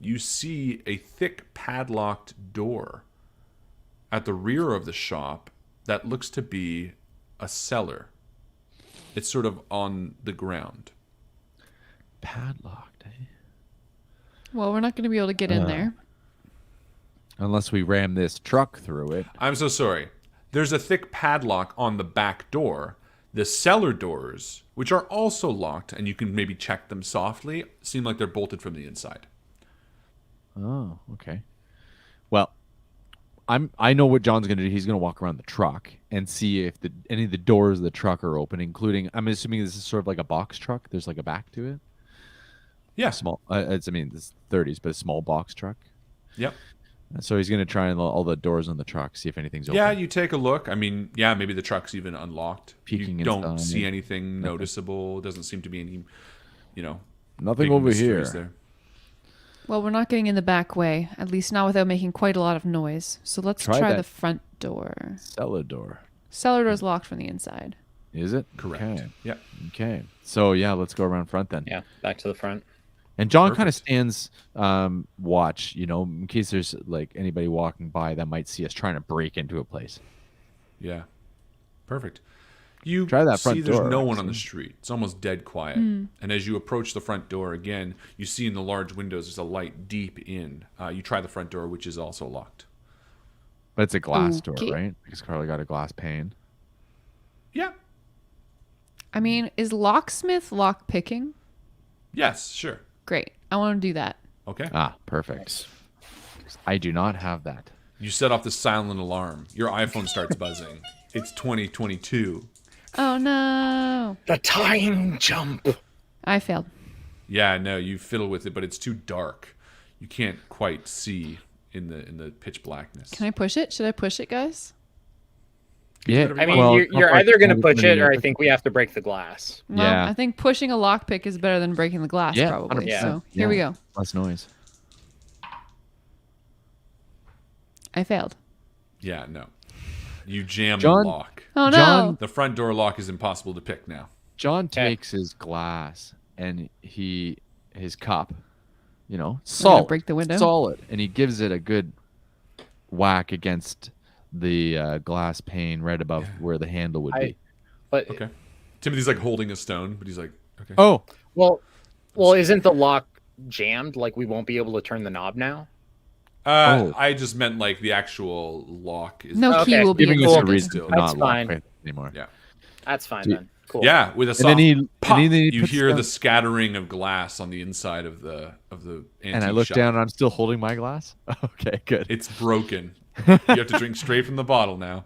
you see a thick padlocked door at the rear of the shop that looks to be a cellar. It's sort of on the ground. Padlocked, eh? Well, we're not going to be able to get in there. Unless we ram this truck through it. I'm so sorry. There's a thick padlock on the back door. The cellar doors, which are also locked, and you can maybe check them softly, seem like they're bolted from the inside. Oh, okay. Well, I know what John's going to do. He's going to walk around the truck and see if any of the doors of the truck are open, including, I'm assuming this is sort of like a box truck. There's like a back to it. Yeah. Small. This 30s, but a small box truck. Yep. So he's going to try and all the doors on the truck, see if anything's open. Yeah, you take a look. I mean, yeah, maybe the truck's even unlocked. Peeking You don't inside. see anything noticeable. Doesn't seem to be any, Nothing big over mysteries here. there. Well, we're not getting in the back way, at least not without making quite a lot of noise. So let's Try try that. the front door. Cellar door. Cellar door's locked from the inside. Is it? Correct. Okay. Yep. Okay. So, yeah, let's go around front then. Yeah, back to the front. And John kind of Perfect. stands watch, in case there's like anybody walking by that might see us trying to break into a place. Yeah. Perfect. You Try that see front there's door, no one on the actually. street. It's almost dead quiet. And as you approach the front door again, you see in the large windows there's a light deep in. You try the front door, which is also locked. But it's a glass door, Okay. right? Because Carly got a glass pane. Yeah. I mean, is locksmith lock picking? Yes, sure. Great. I want to do that. Okay. Ah, perfect. I do not have that. You set off the silent alarm. Your iPhone starts buzzing. It's 2022. Oh no. The time jump. I failed. Yeah, no, you fiddle with it, but it's too dark. You can't quite see in the pitch blackness. Can I push it? Should I push it, guys? Yeah. I mean, well, you're either going to push it, or I think we have to break the glass. Well, Yeah. I think pushing a lockpick is better than breaking the glass, Yeah, probably. 100%. So here we go. Less noise. I failed. Yeah, no. You jam John- the lock. Oh no. John- The front door lock is impossible to pick now. John takes his glass and his cup, solid, break the window? solid, and he gives it a good whack against the glass pane right above where the handle would be. But Okay. Timothy's like holding a stone, but he's like, okay. Oh, well, isn't the lock jammed? Like we won't be able to turn the knob now. I just meant like the actual lock is No key Okay. will be giving us a inserted. reason to Still. not That's lock fine. with anymore. Yeah. That's fine So- then. Cool. Yeah, with a soft then he- pop, and then he you puts hear down- the scattering of glass on the inside of the antique And I look shop. down and I'm still holding my glass. Okay, good. It's broken. You have to drink straight from the bottle now.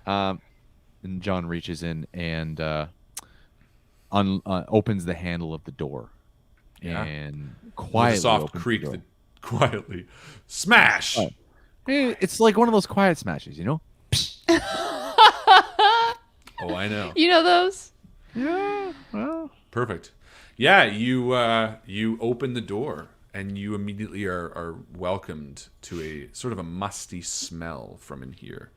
And John reaches in and opens the handle of the door, Yeah. and With quietly a soft opens creak the door. that quietly smash. Oh. It's like one of those quiet smashes, Oh, I know. You know those? Yeah. Well, Perfect. Yeah, you open the door and you immediately are welcomed to a sort of a musty smell from in here.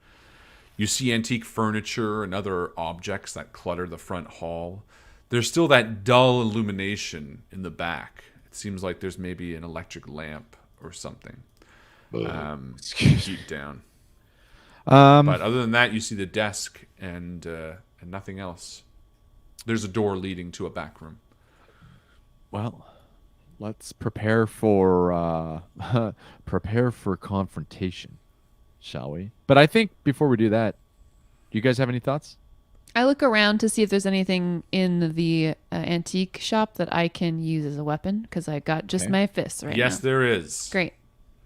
You see antique furniture and other objects that clutter the front hall. There's still that dull illumination in the back. It seems like there's maybe an electric lamp or something deep down. But other than that, you see the desk and nothing else. There's a door leading to a back room. well, let's prepare for confrontation, shall we? But I think before we do that, do you guys have any thoughts? I look around to see if there's anything in the antique shop that I can use as a weapon, because I got just my fists right now. Yes, there is. Great.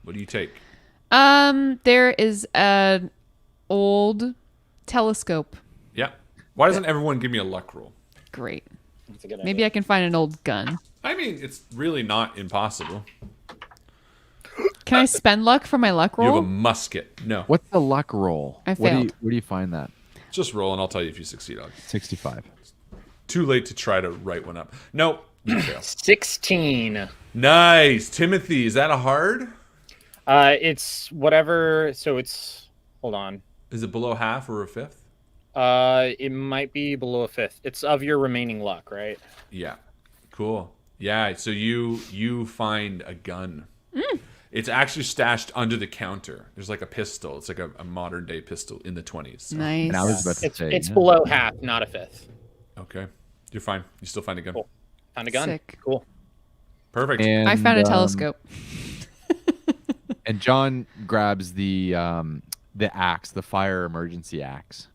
What do you take? There is an old telescope. Yeah. Why doesn't everyone give me a luck roll? Great. That's a good Maybe idea. I can find an old gun. I mean, it's really not impossible. Can I spend luck for my luck You have a roll? musket. No. What's the luck roll? I Where failed. do you find that? Just roll and I'll tell you if you succeed. 65. Too late to try to write one up. No, you fail. 16. Nice. Timothy, is that a hard? It's whatever. So it's, hold on. Is it below half or a fifth? It might be below a fifth. It's of your remaining luck, right? Yeah. Cool. Yeah, so you find a gun. It's actually stashed under the counter. There's like a pistol. It's like a modern day pistol in the 20s. So. Nice. And I was about to It's say, yeah. below half, not a fifth. Okay. You're fine. You still find a gun. Cool. Found a gun. Sick. Cool. Perfect. And, I found a telescope. And John grabs the axe, the fire emergency axe.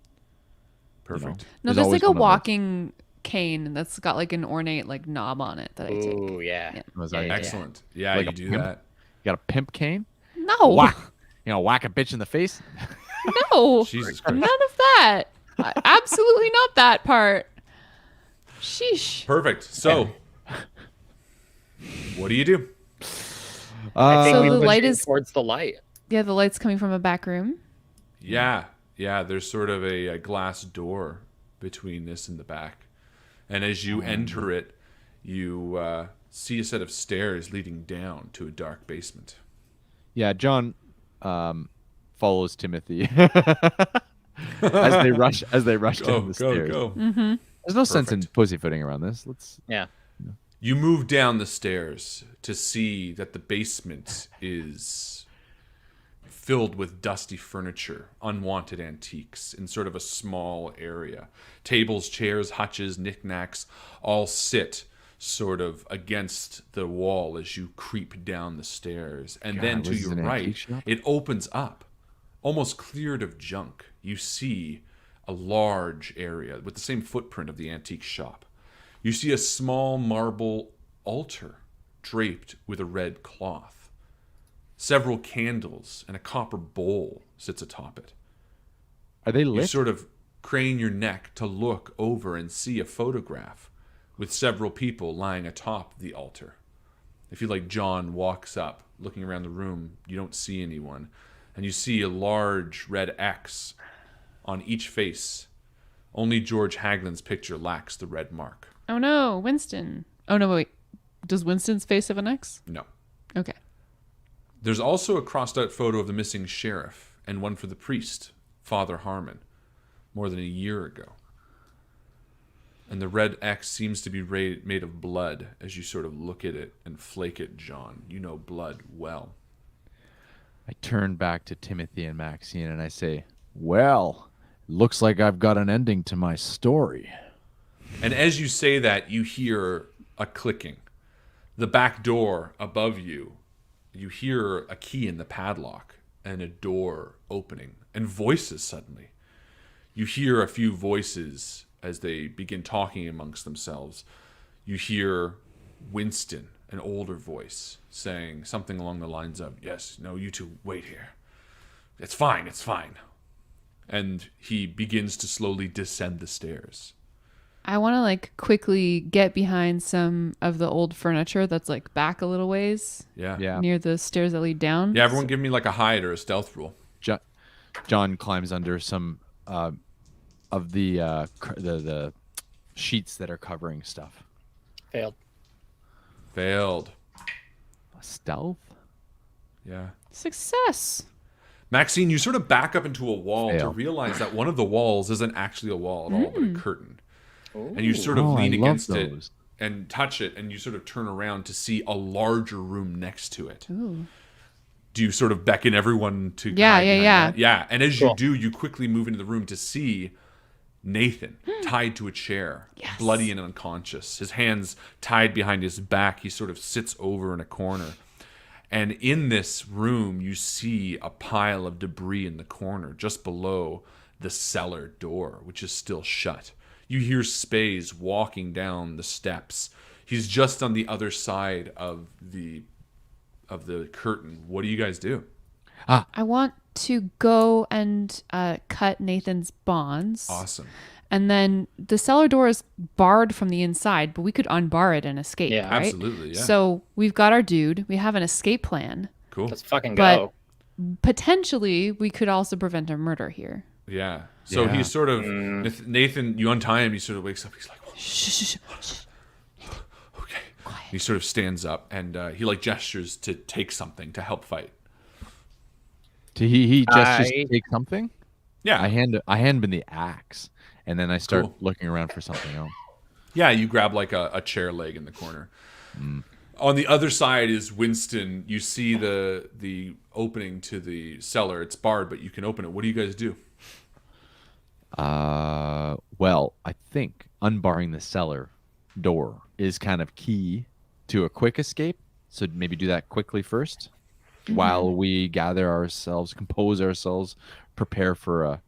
Perfect. No, There's there's always like a one of those. walking cane that's got like an ornate like knob on it that I take. Ooh, yeah. Yeah. Was Yeah, that- yeah, Excellent. Yeah, Like you a do pimp? that. You got a pimp cane? No, Whack. Whack a bitch in the face? no, Jesus none Christ. of that. Absolutely not that part. Sheesh. Perfect. So, what do you do? I think So we the pushed light it is- towards the light. Yeah, the light's coming from a back room. Yeah. There's sort of a glass door between this and the back. And as you enter it, you see a set of stairs leading down to a dark basement. Yeah, John follows Timothy as they rush down the stairs. There's no sense in pussyfooting around this. Let's. Yeah. You move down the stairs to see that the basement is filled with dusty furniture, unwanted antiques in sort of a small area. Tables, chairs, hutches, knickknacks all sit sort of against the wall as you creep down the stairs. And then to this is your an antique right, shop? it opens up, almost cleared of junk. You see a large area with the same footprint of the antique shop. You see a small marble altar draped with a red cloth. Several candles and a copper bowl sits atop it. Are they You lit? sort of crane your neck to look over and see a photograph with several people lying atop the altar. If you like, John walks up, looking around the room, you don't see anyone, and you see a large red X on each face. Only George Haglin's picture lacks the red mark. Oh no, Winston. Oh no, wait. Does Winston's face have an X? No. Okay. There's also a crossed-out photo of the missing sheriff and one for the priest, Father Harmon, more than a year ago. And the red X seems to be made of blood as you sort of look at it and flake it, John. You know blood well. I turn back to Timothy and Maxine and I say, "Well, looks like I've got an ending to my story." And as you say that, you hear a clicking. The back door above you, you hear a key in the padlock and a door opening and voices suddenly. You hear a few voices as they begin talking amongst themselves. You hear Winston, an older voice, saying something along the lines of, "Yes, no, you two wait here. It's fine, it's fine." And he begins to slowly descend the stairs. I want to like quickly get behind some of the old furniture that's like back a little ways Yeah. Yeah. near the stairs that lead down. Yeah, everyone give me like a hide or a stealth roll. John climbs under some of the sheets that are covering stuff. Failed. Failed. Stealth? Yeah. Success. Maxine, you sort of back up into a wall to Fail. realize that one of the walls isn't actually a wall at all, but a curtain. And you sort of Oh, lean I love against those. it and touch it, and you sort of turn around to see a larger room next to it. Ooh. Do you sort of beckon everyone to Yeah, hide yeah, behind yeah. that? Yeah, and as Cool. you do, you quickly move into the room to see Nathan tied to a chair, bloody and unconscious. His hands tied behind his back. He sort of sits over in a corner. And in this room, you see a pile of debris in the corner, just below the cellar door, which is still shut. You hear Spaze walking down the steps. He's just on the other side of the curtain. What do you guys do? I want to go and cut Nathan's bonds. Awesome. And then the cellar door is barred from the inside, but we could unbar it and escape, Yeah. right? Absolutely, yeah. So we've got our dude. We have an escape plan. Cool. Let's fucking But go. potentially, we could also prevent a murder here. Yeah. So Yeah. he's sort of Nathan. You untie him. He sort of wakes up. He's like, "Oh, Shh, shh, shh. okay." He sort of stands up and he like gestures to take something to help fight. He just I- take something. Yeah. I hand him the axe, and then I start Cool. looking around for something else. Yeah, you grab like a chair leg in the corner. On the other side is Winston. You see the opening to the cellar. It's barred, but you can open it. What do you guys do? Well, I think unbarring the cellar door is kind of key to a quick escape. So maybe do that quickly first, while we gather ourselves, compose ourselves, prepare for a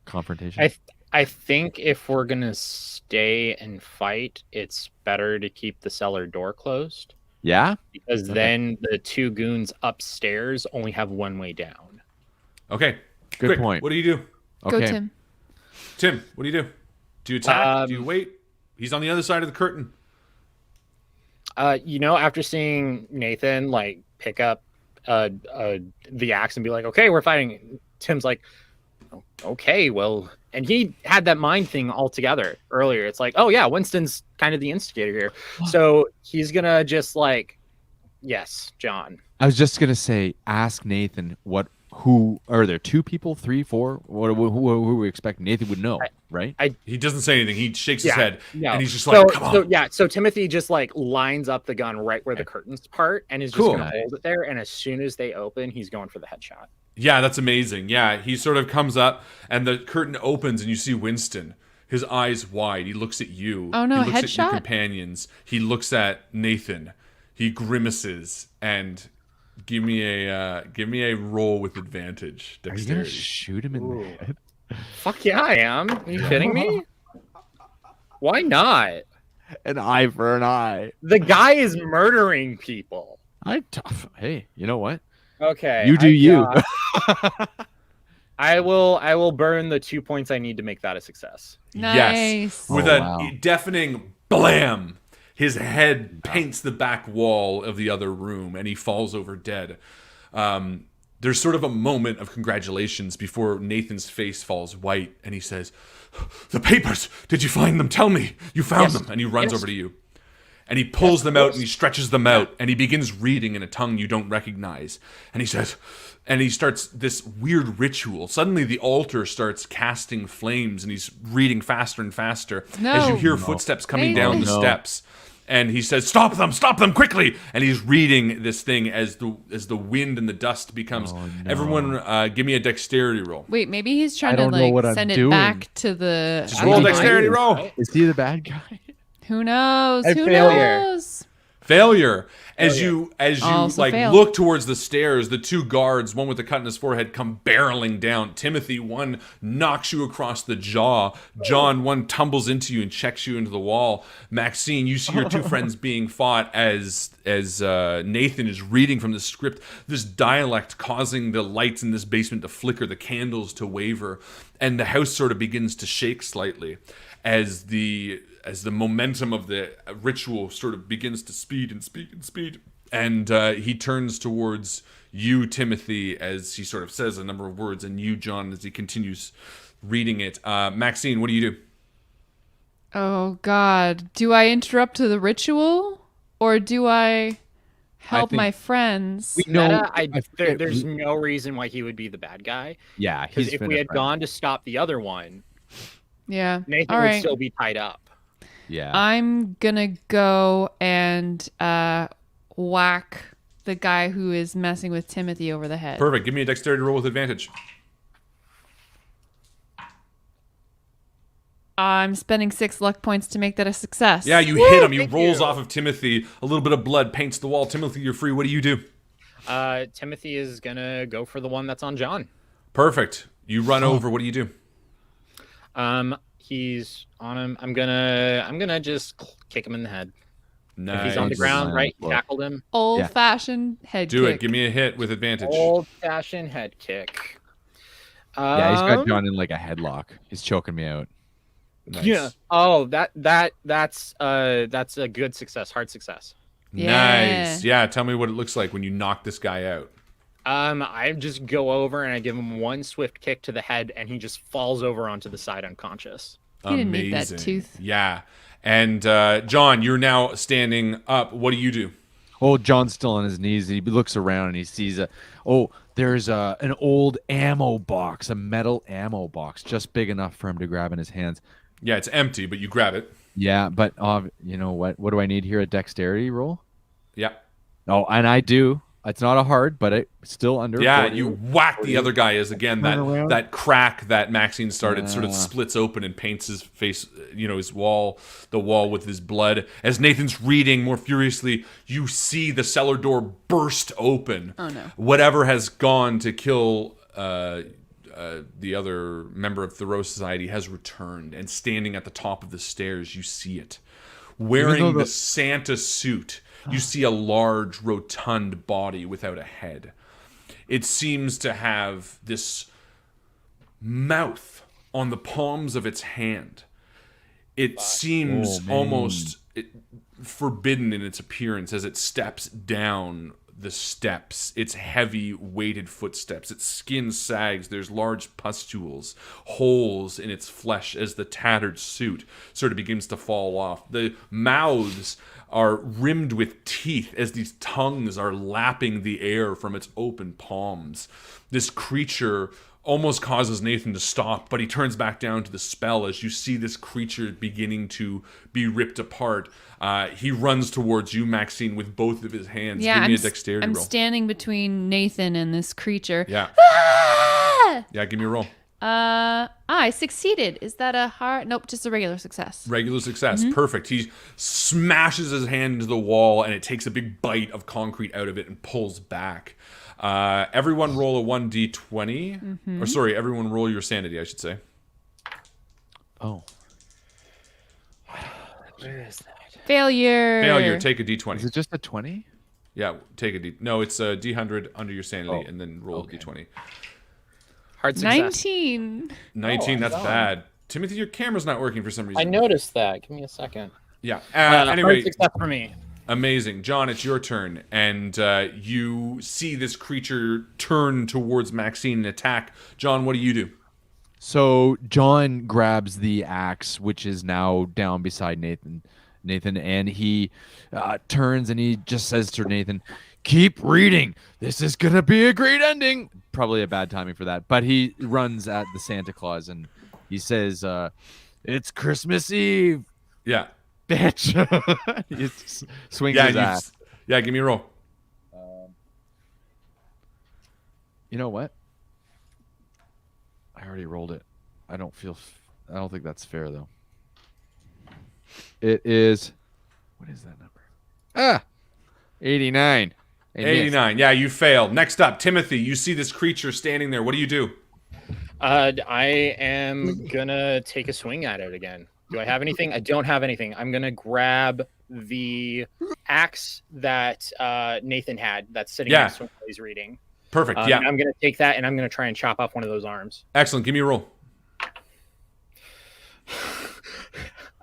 confrontation. I think if we're gonna stay and fight, it's better to keep the cellar door closed Yeah. because then the two goons upstairs only have one way down. Okay. Good Quick, point. What do you do? Go, Okay. Tim. Tim, what do you do? Do you attack? Do you wait? He's on the other side of the curtain. After seeing Nathan like pick up the axe and be like, "Okay, we're fighting," Tim's like, "Okay, well," and he had that mind thing all together earlier. It's like, "Oh yeah, Winston's kind of the instigator here," so he's gonna just like, "Yes, John." I was just gonna say, ask Nathan who are there? 2 people, 3, 4? Who we expect? Nathan would know, right? He doesn't say anything. He shakes his head, No. and he's just like, "Come on." So Timothy just like lines up the gun right where the curtains part and is just Cool. gonna hold it there. And as soon as they open, he's going for the headshot. Yeah, that's amazing. Yeah, he sort of comes up, and the curtain opens, and you see Winston. His eyes wide. He looks at you. Oh, no, he looks at your headshot? companions. He looks at Nathan. He grimaces and give me a roll with advantage. Are you gonna Dexterity. shoot him in the head? Fuck yeah, I am. Are you kidding me? Why not? An eye for an eye. The guy is murdering people. Hey, you know what? Okay. You do you. I will burn the 2 points I need to make that a success. Yes. Nice. With Oh, a wow. deafening blam, his head paints the back wall of the other room, and he falls over dead. There's sort of a moment of congratulations before Nathan's face falls white, and he says, "The papers! Did you find them? Tell me! You found them!" And he runs over to you. And he pulls them out and he stretches them out, and he begins reading in a tongue you don't recognize. And he says, and he starts this weird ritual. Suddenly the altar starts casting flames, and he's reading faster and faster as you hear footsteps coming down the steps. And he says, stop them quickly!" And he's reading this thing as the wind and the dust becomes. Everyone, give me a dexterity roll. Wait, maybe he's trying I to don't know what like I'm send it doing. back to the. Just roll a dexterity roll. Is he the bad guy? Who knows? A Who failure. knows? Failure. As you Also like failed. look towards the stairs, the 2 guards, one with a cut in his forehead, come barreling down. Timothy, one knocks you across the jaw. John, one tumbles into you and checks you into the wall. Maxine, you see your 2 friends being fought as Nathan is reading from the script, this dialect causing the lights in this basement to flicker, the candles to waver, and the house sort of begins to shake slightly as the momentum of the ritual sort of begins to speed and speed and speed. And he turns towards you, Timothy, as he sort of says a number of words, and you, John, as he continues reading it. Maxine, what do you do? Oh God! Do I interrupt the ritual, or do I help think- my friends? There's no reason why he would be the bad guy. Yeah, Because he's if been we a had friend. gone to stop the other one, Yeah. Nathan All would right. still be tied up. Yeah. I'm gonna go and whack the guy who is messing with Timothy over the head. Perfect. Give me a dexterity roll with advantage. I'm spending 6 luck points to make that a success. Yeah, you hit him. He thank rolls you. off of Timothy. A little bit of blood paints the wall. Timothy, you're free. What do you do? Timothy is gonna go for the one that's on John. Perfect. You run over. What do you do? He's on him. I'm gonna just kick him in the head. Nice. If he's on the ground, right? Tackled him. Old-fashioned head Do kick. it. Give me a hit with advantage. Old-fashioned head kick. Yeah, he's got John in like a headlock. He's choking me out. Nice. Yeah. Oh, that's a good success. Hard success. Nice. Yeah. Tell me what it looks like when you knock this guy out. I just go over and I give him one swift kick to the head, and he just falls over onto the side unconscious. He didn't need that tooth. Yeah. And John, you're standing up. What do you do? Oh, John's still on his knees. He looks around and he sees there's an old ammo box, a metal ammo box, just big enough for him to grab in his hands. Yeah, it's empty, but you grab it. Yeah, but you know what? What do I need here? A dexterity roll? Yeah. Oh, and I do. It's not a hard, but it's still under. Yeah, 40. you whack the other guy as again that crack that Maxine started sort of splits open and paints his face, his wall, the wall with his blood. As Nathan's reading more furiously, you see the cellar door burst open. Oh no! Whatever has gone to kill the other member of Thoreau Society has returned, and standing at the top of the stairs, you see it, wearing the Santa suit. You see a large, rotund body without a head. It seems to have this mouth on the palms of its hand. It seems almost forbidden in its appearance as it steps down the steps. Its heavy, weighted footsteps. Its skin sags. There's large pustules, holes in its flesh as the tattered suit sort of begins to fall off. The mouths are rimmed with teeth as these tongues are lapping the air from its open palms. This creature almost causes Nathan to stop, but he turns back down to the spell as you see this creature beginning to be ripped apart. He runs towards you, Maxine, with both of his hands. Yeah, Give me a dexterity roll. I'm standing between Nathan and this creature. Yeah. Ah! Yeah, give me a roll. I succeeded. Is that a hard? Nope, just a regular success. Regular success. Perfect. He smashes his hand into the wall, and it takes a big bite of concrete out of it and pulls back. Everyone roll a 1d20. Or sorry, everyone roll your sanity, I should say. Oh. Where is that? Failure. Failure. Take a d20. Is it just a 20? Yeah, take a d. No, it's a d100 under your sanity, and then roll a d20. Hard success. 19. 19. That's bad. Timothy, your camera's not working for some reason. I noticed that. Give me a second. Yeah. Hard Anyway, success for me. amazing, John. It's your turn, and you see this creature turn towards Maxine and attack. John, what do you do? So John grabs the axe, which is now down beside Nathan, and he turns and he just says to Nathan, "Keep reading. This is gonna be a great ending." Probably a bad timing for that, but he runs at the Santa Claus and he says, "It's Christmas Eve, Yeah. bitch." He swings his axe. Yeah, give me a roll. You know what? I already rolled it. I don't think that's fair though. It is. What is that number? 89. 89. Yeah, you failed. Next up, Timothy. You see this creature standing there. What do you do? I am gonna take a swing at it again. Do I have anything? I don't have anything. I'm gonna grab the axe that Nathan had that's sitting next to him while he's reading. Perfect. And I'm gonna take that and I'm gonna try and chop off one of those arms. Excellent. Give me a roll.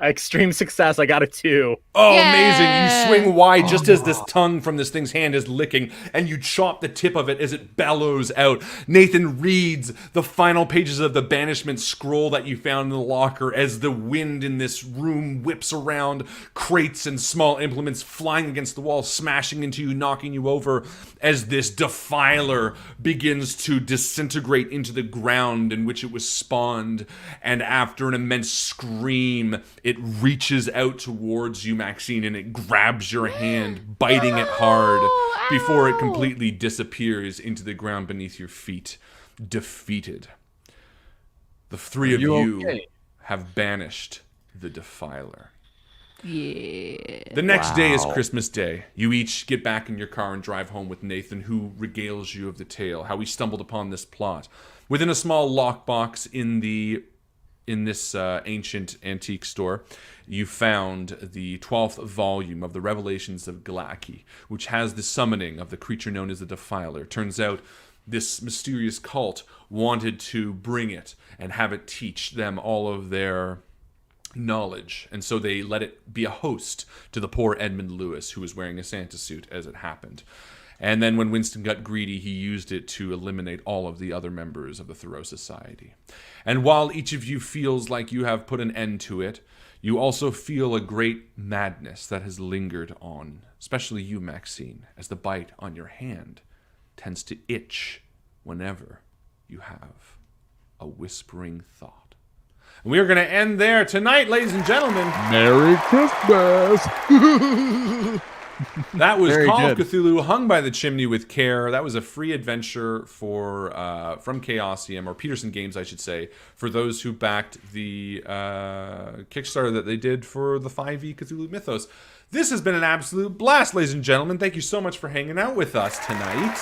Extreme success. I got a 2. Oh, Yeah. amazing. You swing wide just as this tongue from this thing's hand is licking, and you chop the tip of it as it bellows out. Nathan reads the final pages of the banishment scroll that you found in the locker as the wind in this room whips around, crates and small implements flying against the wall, smashing into you, knocking you over, as this defiler begins to disintegrate into the ground in which it was spawned. And after an immense scream, it reaches out towards you, Maxine, and it grabs your hand, biting it hard before it completely disappears into the ground beneath your feet, defeated. The three of you have banished the defiler. Yeah. The next day is Christmas Day. You each get back in your car and drive home with Nathan, who regales you of the tale, how he stumbled upon this plot. Within a small lockbox in this ancient antique store, you found the 12th volume of the Revelations of Glaki, which has the summoning of the creature known as the Defiler. Turns out this mysterious cult wanted to bring it and have it teach them all of their knowledge, and so they let it be a host to the poor Edmund Lewis, who was wearing a Santa suit as it happened. And then when Winston got greedy, he used it to eliminate all of the other members of the Thoreau Society. And while each of you feels like you have put an end to it, you also feel a great madness that has lingered on, especially you, Maxine, as the bite on your hand tends to itch whenever you have a whispering thought. And we are going to end there tonight, ladies and gentlemen. Merry Christmas! That was Very Call of good. Cthulhu, hung by the chimney with care. That was a free adventure for from Chaosium, or Peterson Games, I should say, for those who backed the Kickstarter that they did for the 5e Cthulhu Mythos. This has been an absolute blast, ladies and gentlemen. Thank you so much for hanging out with us tonight.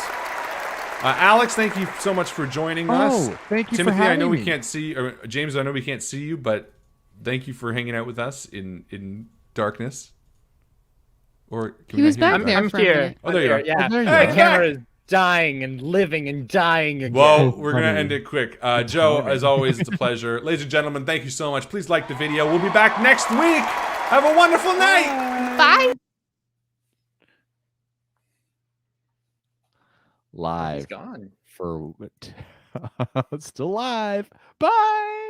Alex, thank you so much for joining us. Thank you Timothy, for having I know we me. can't see, or James, I know we can't see you, but thank you for hanging out with us in darkness. Or can He we was not hear back you? there I'm for a here. minute. Oh, there you are. Yeah. Oh, there you My are. camera is dying and living and dying again. Well, we're going to funny. end it quick. Joe, as always, it's a pleasure. Ladies and gentlemen, thank you so much. Please like the video. We'll be back next week. Have a wonderful night. Bye. He's Live gone. for still live. Bye.